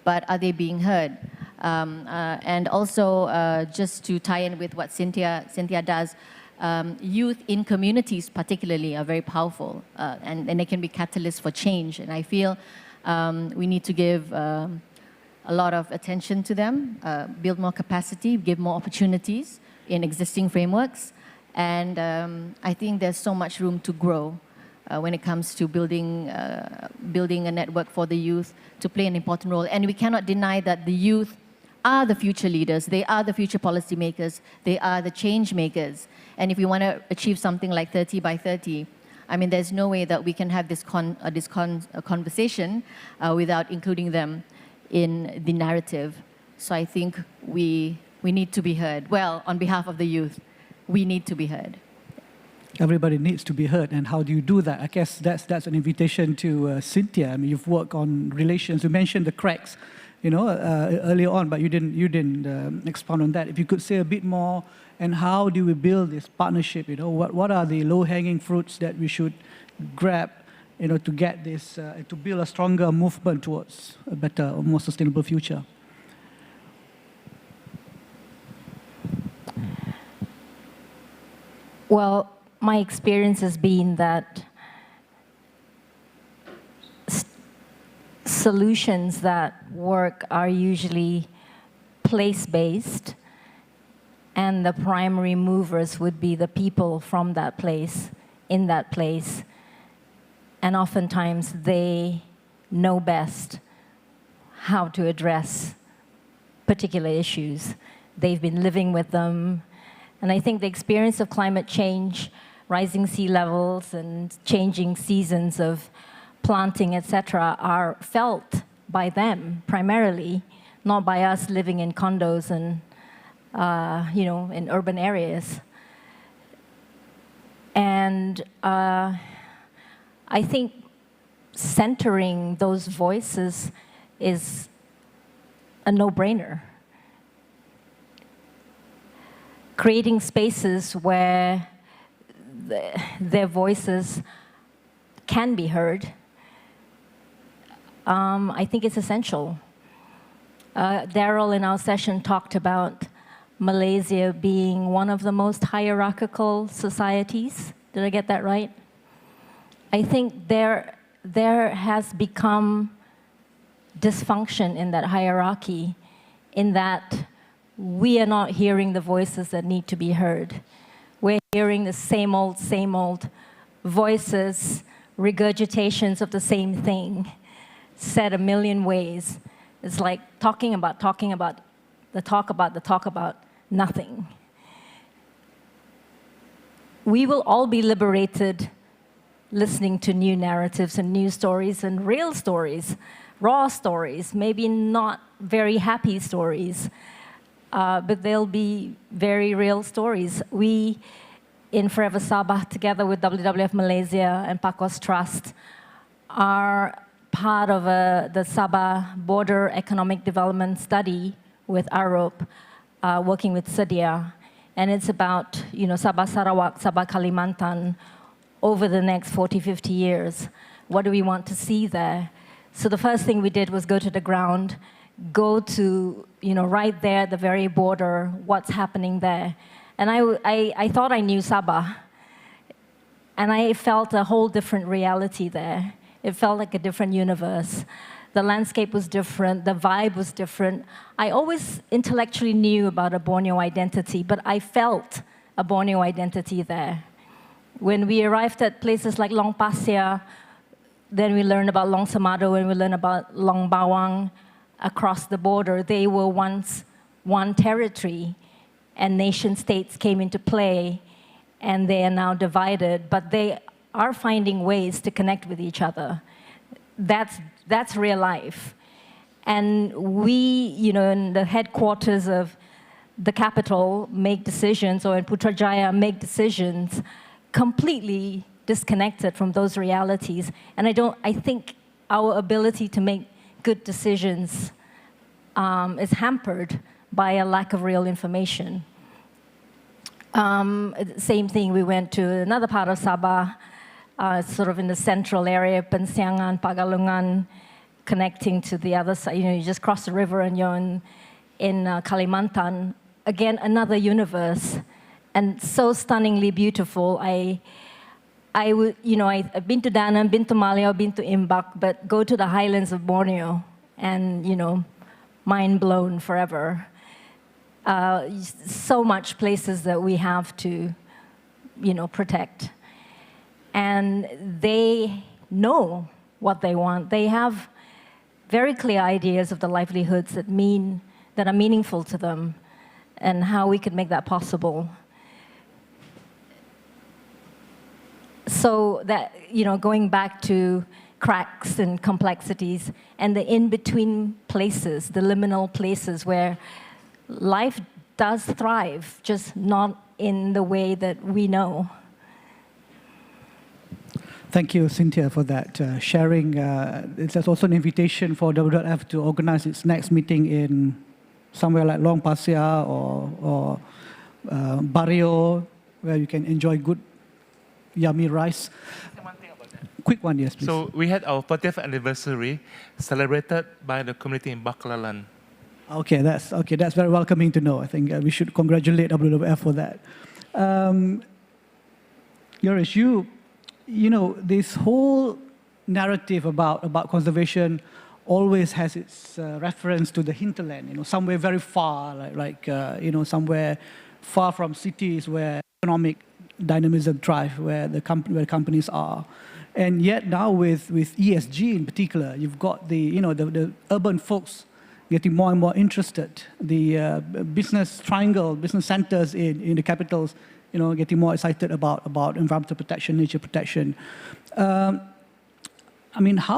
but are they being heard? And also, just to tie in with what Cynthia does, youth in communities particularly are very powerful, and they can be catalysts for change. And I feel we need to give a lot of attention to them, build more capacity, give more opportunities in existing frameworks. And I think there's so much room to grow when it comes to building a network for the youth to play an important role. And we cannot deny that the youth are the future leaders, they are the future policymakers, they are the change makers. And if we want to achieve something like 30 by 30, I mean, there's no way that we can have this conversation without including them in the narrative. So I think we need to be heard. Well, on behalf of the youth, we need to be heard. Everybody needs to be heard, and how do you do that? I guess that's an invitation to Cynthia. I mean, you've worked on relations. You mentioned the cracks, you know, earlier on, but you didn't expound on that. If you could say a bit more, and how do we build this partnership? You know, what are the low-hanging fruits that we should grab, you know, to get this, to build a stronger movement towards a better, or more sustainable future? Well, my experience has been that solutions that work are usually place-based, and the primary movers would be the people from that place, in that place. And oftentimes they know best how to address particular issues. They've been living with them. And I think the experience of climate change, rising sea levels and changing seasons of planting, etc., are felt by them primarily, not by us living in condos and you know, in urban areas. And I think centering those voices is a no-brainer. Creating spaces where their voices can be heard, I think it's essential. Daryl in our session talked about Malaysia being one of the most hierarchical societies. Did I get that right? I think there has become dysfunction in that hierarchy, in that we are not hearing the voices that need to be heard. We're hearing the same old voices, regurgitations of the same thing, said a million ways. It's like talking about, the talk about nothing. We will all be liberated listening to new narratives and new stories and real stories, raw stories, maybe not very happy stories. but they'll be very real stories. We, in Forever Sabah, together with WWF Malaysia and Pakos Trust, are part of the Sabah Border Economic Development Study with ARUP, working with Sedia. And it's about, Sabah Sarawak, Sabah Kalimantan over the next 40, 50 years. What do we want to see there? So the first thing we did was go to the ground, go to, right there at the very border, what's happening there. And I thought I knew Sabah, and I felt a whole different reality there. It felt like a different universe. The landscape was different, the vibe was different. I always intellectually knew about a Borneo identity, but I felt a Borneo identity there. When we arrived at places like Long Pasir, then we learned about Long Samado, and we learned about Long Bawang across the border. They were once one territory, and nation states came into play, and they are now divided, but they are finding ways to connect with each other. That's real life. And we, in the headquarters of the capital, make decisions, or in Putrajaya, make decisions completely disconnected from those realities. And I think our ability to make good decisions is hampered by a lack of real information. Same thing, we went to another part of Sabah, sort of in the central area, Pensiangan, Pagalungan, connecting to the other side. You just cross the river and you're in Kalimantan. Again, another universe, and so stunningly beautiful. I've been to Danang, been to Maleo, been to Imbak, but go to the highlands of Borneo, and mind blown forever. So much places that we have to, protect. And they know what they want. They have very clear ideas of the livelihoods that are meaningful to them, and how we could make that possible. So that, going back to cracks and complexities, and the in-between places, the liminal places where life does thrive, just not in the way that we know. Thank you, Cynthia, for that sharing. There's also an invitation for WWF to organize its next meeting in somewhere like Long Pasir or Barrio, where you can enjoy good, yummy rice. Quick one, yes, please. So we had our 40th anniversary celebrated by the community in Baklalan. Okay, that's very welcoming to know. I think we should congratulate WWF for that. Yoris, this whole narrative about conservation always has its reference to the hinterland, somewhere very far, like somewhere far from cities where economic dynamism thrive, where companies are. And yet now with ESG in particular, you've got the urban folks getting more and more interested. The business triangle, business centers in the capitals, getting more excited about environmental protection, nature protection. How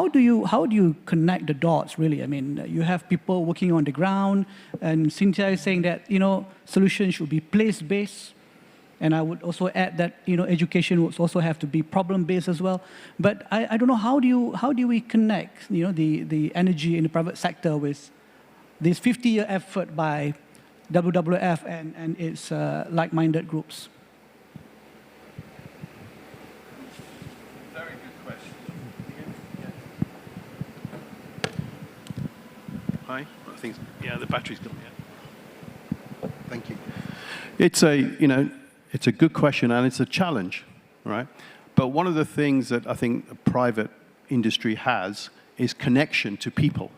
do you connect the dots, really? You have people working on the ground, and Cynthia is saying that, solutions should be place-based. And I would also add that, education would also have to be problem-based as well. But I don't know, how do we connect, the energy in the private sector with this 50-year effort by WWF and its like-minded groups? Very good question. Hi, I think, the battery's gone. Yeah. Thank you. It's a good question, and it's a challenge, right? But one of the things that I think the private industry has is connection to people.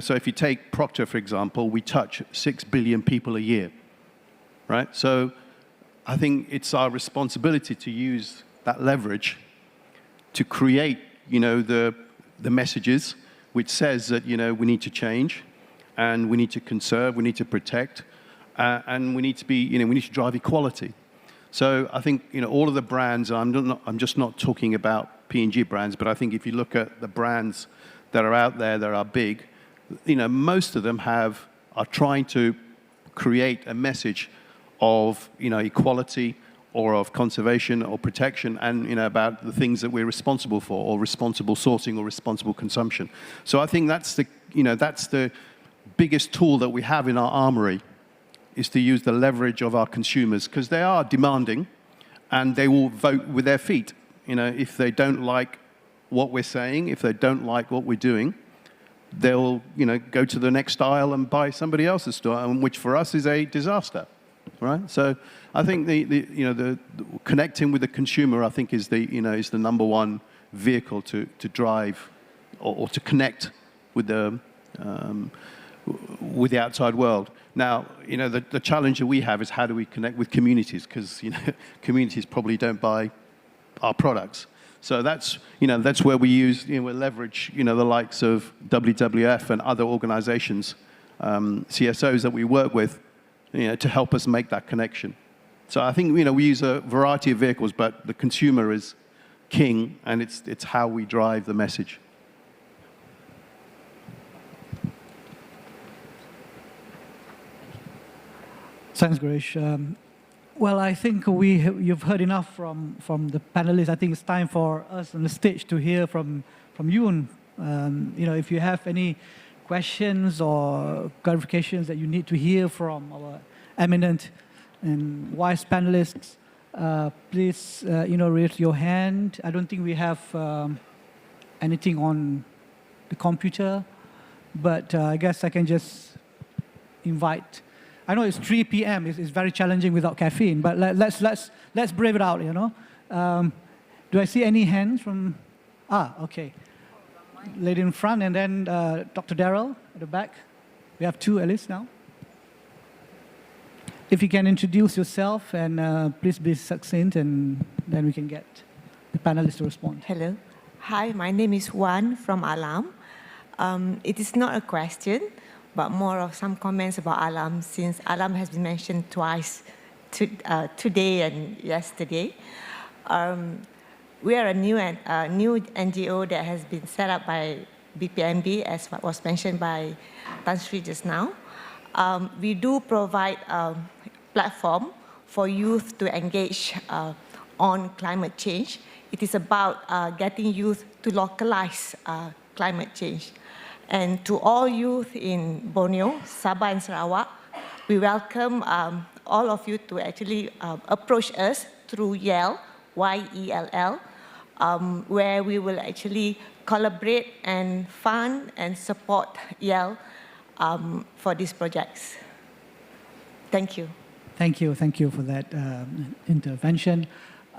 So if you take Procter, for example, we touch 6 billion people a year, right? So I think it's our responsibility to use that leverage to create, the messages which says that, we need to change, and we need to conserve, we need to protect, and we need to be, we need to drive equality. So I think, all of the brands, I'm just not talking about P&G brands, but I think if you look at the brands that are out there that are big, most of them are trying to create a message of, equality or of conservation or protection, and, about the things that we're responsible for, or responsible sourcing or responsible consumption. So I think that's the biggest tool that we have in our armory, is to use the leverage of our consumers, because they are demanding, and they will vote with their feet. If they don't like what we're saying, if they don't like what we're doing, they'll, go to the next aisle and buy somebody else's store, which for us is a disaster, right? So I think the connecting with the consumer, I think, is the number one vehicle to drive or to connect with the outside world. Now, the challenge that we have is, how do we connect with communities? Because, communities probably don't buy our products. So that's where we use, we leverage, the likes of WWF and other organizations, CSOs that we work with, to help us make that connection. So I think, we use a variety of vehicles, but the consumer is king, and it's how we drive the message. Thanks, Girish. Well, I think you've heard enough from the panelists. I think it's time for us on the stage to hear from you. If you have any questions or clarifications that you need to hear from our eminent and wise panelists, please, raise your hand. I don't think we have anything on the computer, but I guess I can just invite. I know it's 3 p.m. It's very challenging without caffeine, but let's brave it out. Do I see any hands from? Okay. Lady in front, and then Dr. Darrell at the back. We have 2 at least now. If you can introduce yourself and please be succinct, and then we can get the panelists to respond. Hello. Hi, my name is Wan from Alam. It is not a question, but more of some comments about Alam, since Alam has been mentioned twice today and yesterday. We are a new NGO that has been set up by BPMB, as was mentioned by Tan Sri just now. We do provide a platform for youth to engage on climate change. It is about getting youth to localize climate change. And to all youth in Borneo, Sabah and Sarawak, we welcome all of you to actually approach us through YELL, Y-E-L-L, where we will actually collaborate and fund and support YELL for these projects. Thank you. Thank you for that intervention.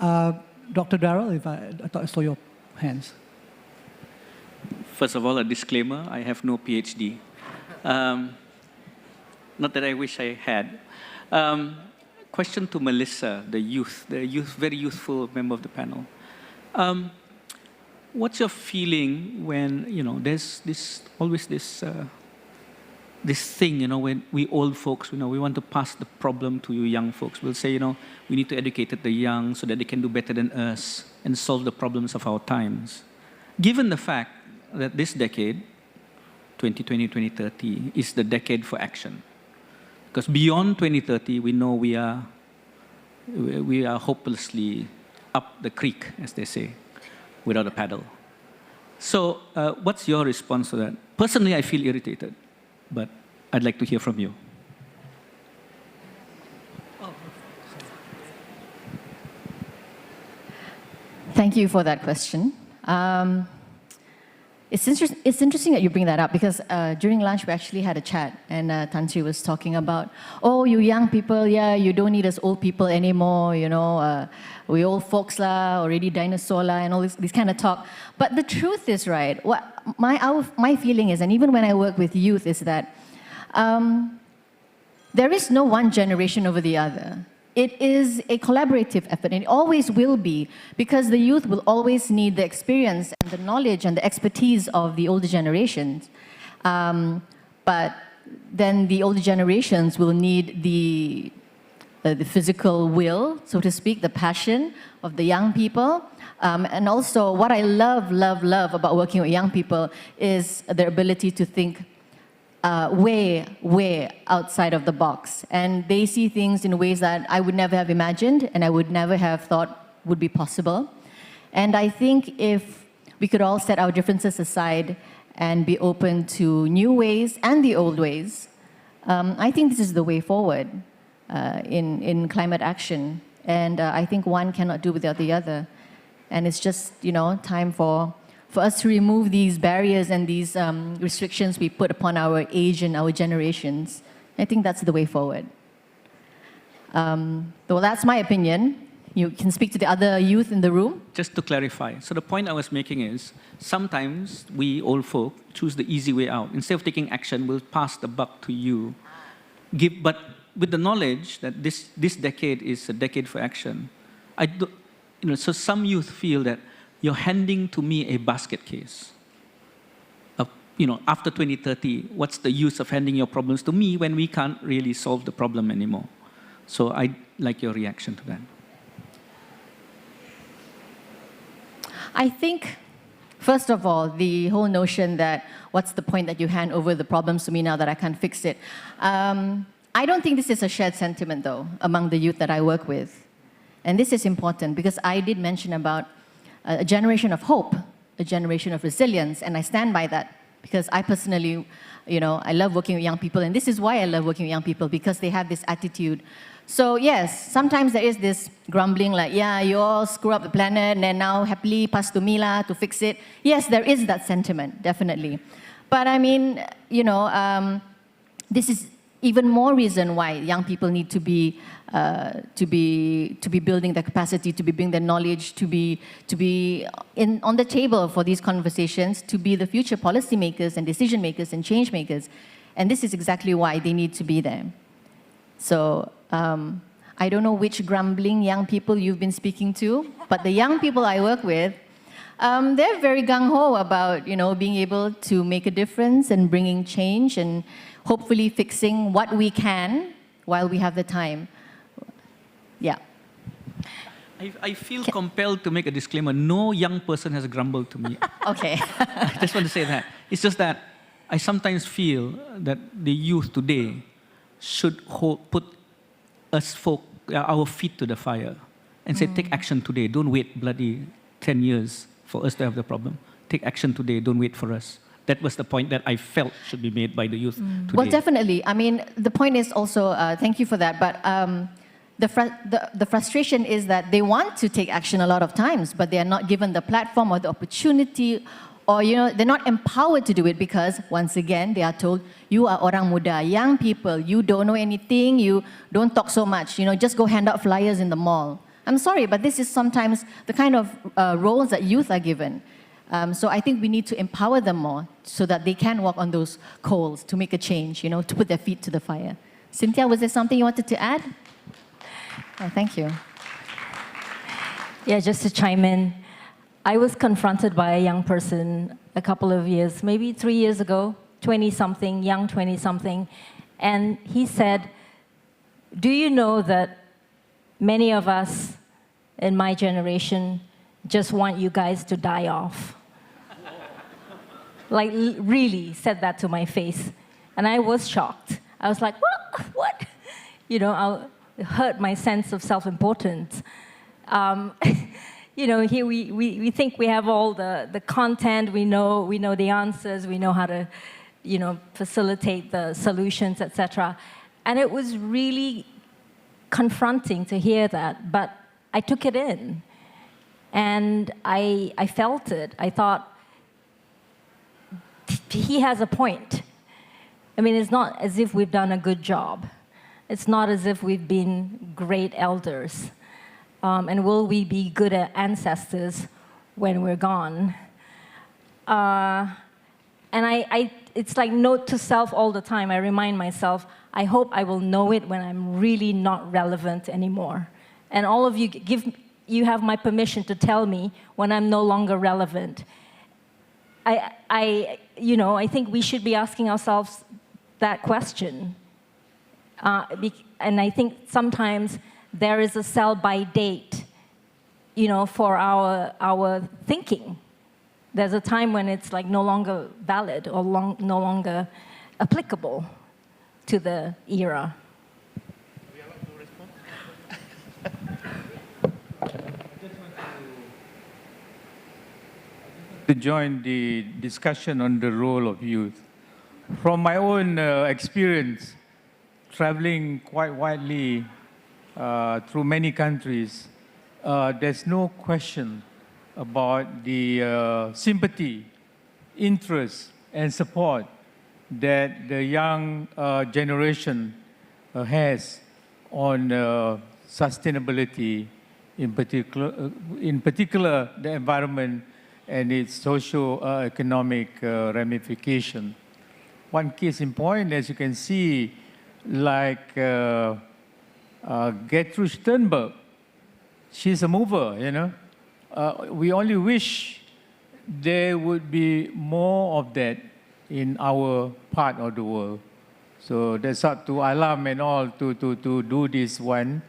Dr. Darrell, I thought I saw your hands. First of all, a disclaimer, I have no PhD. Not that I wish I had. Question to Melissa, the very youthful member of the panel. What's your feeling when, there's always this thing, when we old folks, we want to pass the problem to you young folks. We'll say, we need to educate the young so that they can do better than us and solve the problems of our times. Given the fact that this decade, 2020, 2030, is the decade for action. Because beyond 2030, we know we are hopelessly up the creek, as they say, without a paddle. So what's your response to that? Personally, I feel irritated, but I'd like to hear from you. Thank you for that question. It's interesting that you bring that up, because during lunch we actually had a chat, and Tan Sri was talking about, you young people, you don't need us old people anymore, we old folks lah, already dinosaur lah, and all this kind of talk. But the truth is, right, what my feeling is, and even when I work with youth, is that there is no one generation over the other. It is a collaborative effort, and it always will be, because the youth will always need the experience and the knowledge and the expertise of the older generations. But then the older generations will need the physical will, so to speak, the passion of the young people. And also, what I love about working with young people is their ability to think way outside of the box. And they see things in ways that I would never have imagined and I would never have thought would be possible. And I think if we could all set our differences aside and be open to new ways and the old ways, I think this is the way forward in climate action. And I think one cannot do without the other. And it's just, time for us to remove these barriers and these restrictions we put upon our age and our generations. I think that's the way forward. Well, that's my opinion. You can speak to the other youth in the room. Just to clarify, so the point I was making is, sometimes we old folk choose the easy way out. Instead of taking action, we'll pass the buck to you. But with the knowledge that this decade is a decade for action, so some youth feel that you're handing to me a basket case. After 2030, what's the use of handing your problems to me when we can't really solve the problem anymore? So I'd like your reaction to that. I think, first of all, the whole notion that what's the point that you hand over the problems to me now that I can't fix it? I don't think this is a shared sentiment, though, among the youth that I work with. And this is important because I did mention about a generation of hope, a generation of resilience, and I stand by that because I personally, I love working with young people, and this is why I love working with young people, because they have this attitude. So yes, sometimes there is this grumbling like, yeah, you all screw up the planet and then now happily pass to me to fix it. Yes, there is that sentiment, definitely. But I mean, this is even more reason why young people need to be building their capacity, to be bringing their knowledge, to be on the table for these conversations, to be the future policymakers and decision makers and change makers. And this is exactly why they need to be there. So I don't know which grumbling young people you've been speaking to, but the young people I work with, they're very gung-ho about being able to make a difference and bringing change and hopefully fixing what we can while we have the time. Yeah. I feel compelled to make a disclaimer. No young person has grumbled to me. Okay. I just want to say that. It's just that I sometimes feel that the youth today should put our feet to the fire and say, take action today. Don't wait bloody 10 years for us to have the problem. Take action today. Don't wait for us. That was the point that I felt should be made by the youth today. Well, definitely. I mean, the point is also, thank you for that, but the frustration is that they want to take action a lot of times, but they are not given the platform or the opportunity, or they're not empowered to do it because, once again, they are told, you are orang muda, young people, you don't know anything, you don't talk so much, just go hand out flyers in the mall. I'm sorry, but this is sometimes the kind of roles that youth are given. So I think we need to empower them more so that they can walk on those coals to make a change, to put their feet to the fire. Cynthia, was there something you wanted to add? Oh, thank you. Yeah, just to chime in, I was confronted by a young person a couple of years, maybe 3 years ago, 20-something, young 20-something, and he said, do you know that many of us in my generation just want you guys to die off? Like, really said that to my face. And I was shocked. I was like, what? It hurt my sense of self-importance. Here we think we have all the content, we know the answers, we know how to, facilitate the solutions, etc. And it was really confronting to hear that, but I took it in. And I felt it. I thought, he has a point. I mean, it's not as if we've done a good job. It's not as if we've been great elders. And will we be good ancestors when we're gone? And it's like note to self all the time. I remind myself, I hope I will know it when I'm really not relevant anymore. And all of you, you have my permission to tell me when I'm no longer relevant. I think we should be asking ourselves that question. And I think sometimes there is a sell-by date, for our thinking. There's a time when it's like no longer valid or no longer applicable to the era? To join the discussion on the role of youth. From my own experience, traveling quite widely through many countries, there's no question about the sympathy, interest, and support that the young generation has on sustainability, in particular the environment and its socio-economic ramification. One case in point, as you can see, like Gertrude Sternberg, she's a mover, you know. We only wish there would be more of that in our part of the world. So that's up to Alam and all to do this one.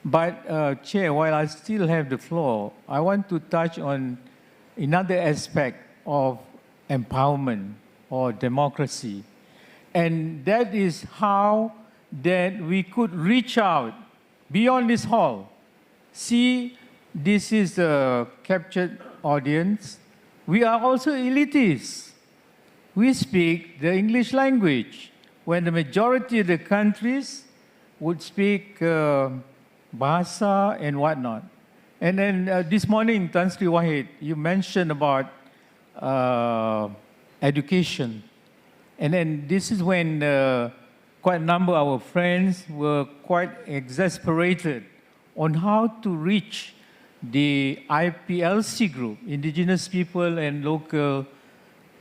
But Chair, while I still have the floor, I want to touch on another aspect of empowerment or democracy. And that is how that we could reach out beyond this hall. See, this is a captured audience. We are also elitists. We speak the English language, when the majority of the countries would speak Bahasa and whatnot. And then this morning, Tan Sri Wahid, you mentioned about education. And then this is when quite a number of our friends were quite exasperated on how to reach the IPLC group, Indigenous People and Local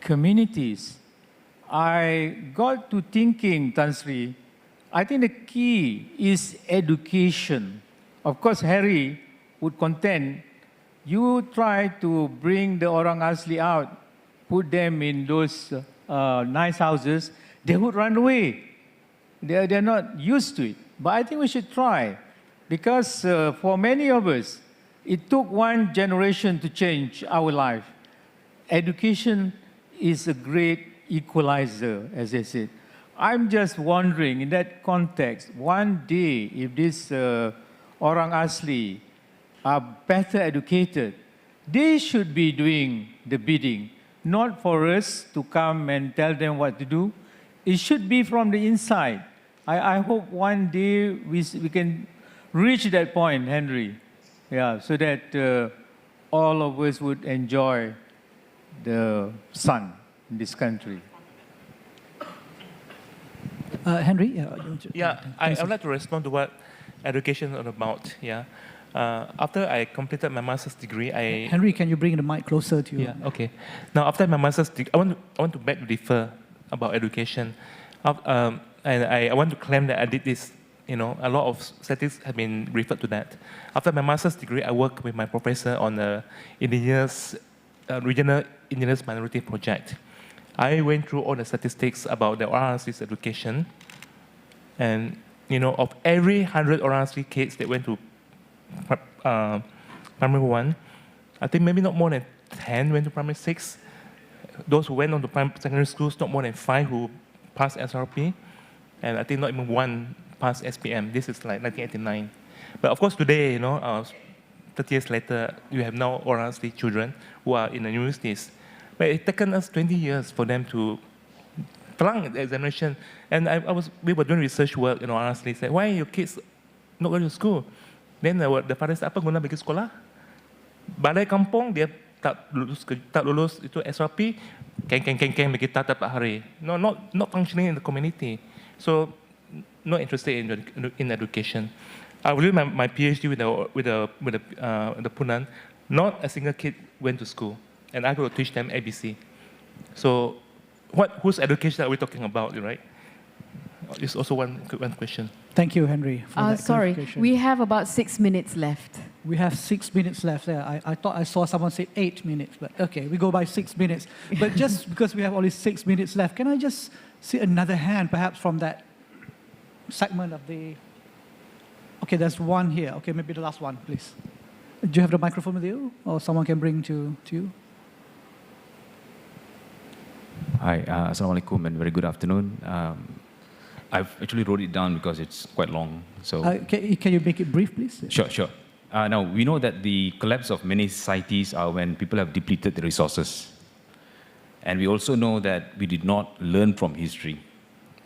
Communities. I got to thinking, Tan Sri, I think the key is education. Of course, Harry would contend, you try to bring the Orang Asli out, put them in those nice houses, they would run away. They're not used to it. But I think we should try, because for many of us, it took one generation to change our life. Education is a great equalizer, as I said. I'm just wondering, in that context, one day, if this Orang Asli are better educated, they should be doing the bidding, not for us to come and tell them what to do. It should be from the inside. I hope one day we can reach that point, Henry, yeah, so that all of us would enjoy the sun in this country. Henry? I would like to respond to what education is all about. Yeah. After I completed my master's degree, Henry, can you bring the mic closer to you? Yeah, okay. Now, after my master's degree, I want to beg to differ about education. And I want to claim that I did this, you know, a lot of statistics have been referred to that. After my master's degree, I worked with my professor on the regional Indigenous minority project. I went through all the statistics about the Orang Asli's education. And, you know, of every 100 Orang Asli kids that went to primary 1, I think maybe not more than 10 went to primary 6. Those who went on to secondary schools, not more than 5 who passed SRP. And I think not even 1 passed SPM. This is like 1989. But of course today, you know, 30 years later, you have now Orang Asli children who are in the universities. But it's taken us 20 years for them to flunk the examination. And we were doing research work, you know, Orang Asli said, why are your kids not going to school? Then the father said, apa guna pergi sekolah? Balai kampung, dia tak lulus itu SRP, keng bagi tatap hari. No, not functioning in the community. So, not interested in education. I was doing my PhD with the Punan. Not a single kid went to school, and I got to teach them ABC. So, whose education are we talking about, right? It's also one question. Thank you, Henry, for that sorry, we have about 6 minutes left. We have 6 minutes left there. I thought I saw someone say 8 minutes, but okay, we go by 6 minutes. But just because we have only 6 minutes left, can I just see another hand, perhaps from that segment of the... Okay, there's one here. Okay, maybe the last one, please. Do you have the microphone with you? Or someone can bring to you? Hi, Assalamualaikum and very good afternoon. I've actually wrote it down because it's quite long. So Can you make it brief, please? Sure. Now, we know that the collapse of many societies are when people have depleted the resources. And we also know that we did not learn from history.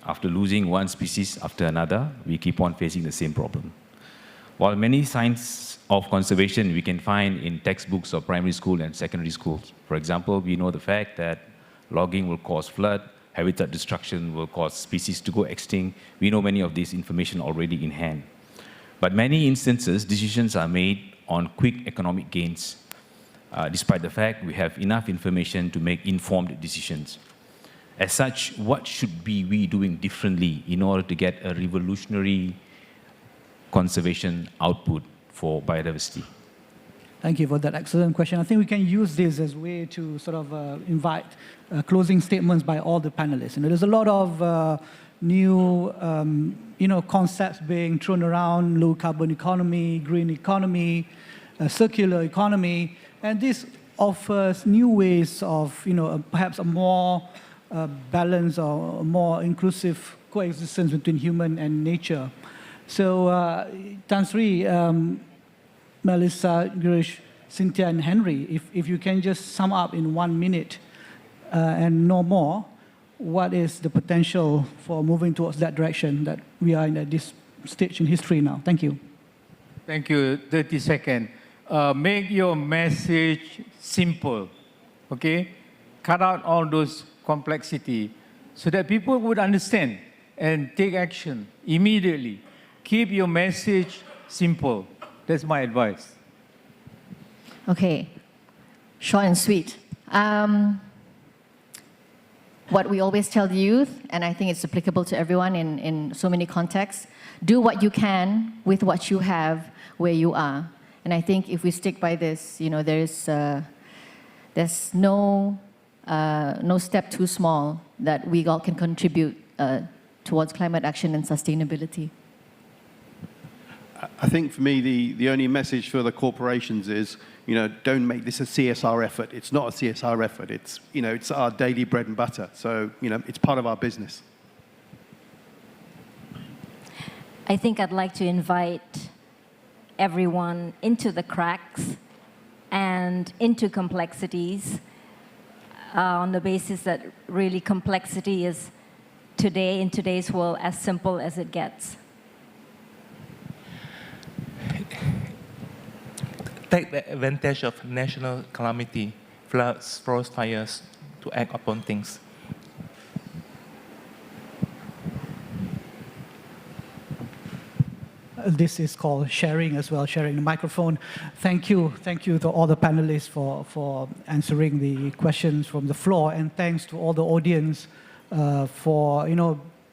After losing one species after another, we keep on facing the same problem. While many signs of conservation we can find in textbooks of primary school and secondary schools. For example, we know the fact that logging will cause flood, habitat destruction will cause species to go extinct. We know many of this information already in hand. But many instances, decisions are made on quick economic gains, despite the fact we have enough information to make informed decisions. As such, what should we doing differently in order to get a revolutionary conservation output for biodiversity? Thank you for that excellent question. I think we can use this as a way to sort of invite closing statements by all the panelists. There's a lot of new concepts being thrown around: low carbon economy, green economy, circular economy, and this offers new ways of perhaps a more balanced or more inclusive coexistence between human and nature. So, Tan Sri, Melissa, Girish, Cynthia, and Henry, if you can just sum up in 1 minute and no more, what is the potential for moving towards that direction that we are in at this stage in history now? Thank you. Thank you. 30 seconds. Make your message simple, okay? Cut out all those complexity so that people would understand and take action immediately. Keep your message simple. That's my advice. Okay, short and sweet. What we always tell the youth, and I think it's applicable to everyone in so many contexts, do what you can with what you have where you are. And I think if we stick by this, there's no step too small that we all can contribute towards climate action and sustainability. I think for me, the only message for the corporations is, don't make this a CSR effort. It's not a CSR effort. It's, it's our daily bread and butter. So, it's part of our business. I think I'd like to invite everyone into the cracks and into complexities on the basis that really complexity is today, in today's world, as simple as it gets. Take the advantage of national calamity, floods, forest fires, to act upon things. This is called sharing as well, sharing the microphone. Thank you to all the panelists for answering the questions from the floor, and thanks to all the audience for,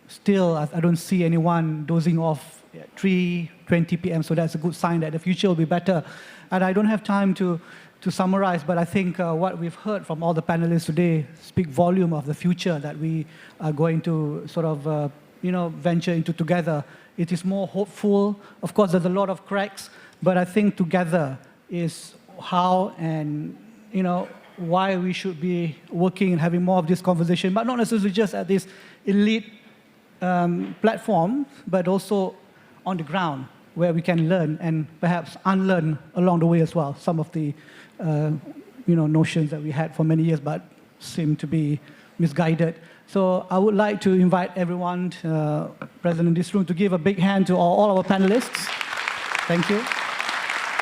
still I don't see anyone dozing off at 3:20 p.m., so that's a good sign that the future will be better. And I don't have time to summarize, but I think what we've heard from all the panelists today speak volume of the future that we are going to sort of, venture into together. It is more hopeful. Of course, there's a lot of cracks, but I think together is how and, why we should be working and having more of this conversation, but not necessarily just at this elite platform, but also on the ground, where we can learn and perhaps unlearn along the way as well some of the notions that we had for many years but seem to be misguided. So I would like to invite everyone present in this room to give a big hand to all our panelists. Thank you.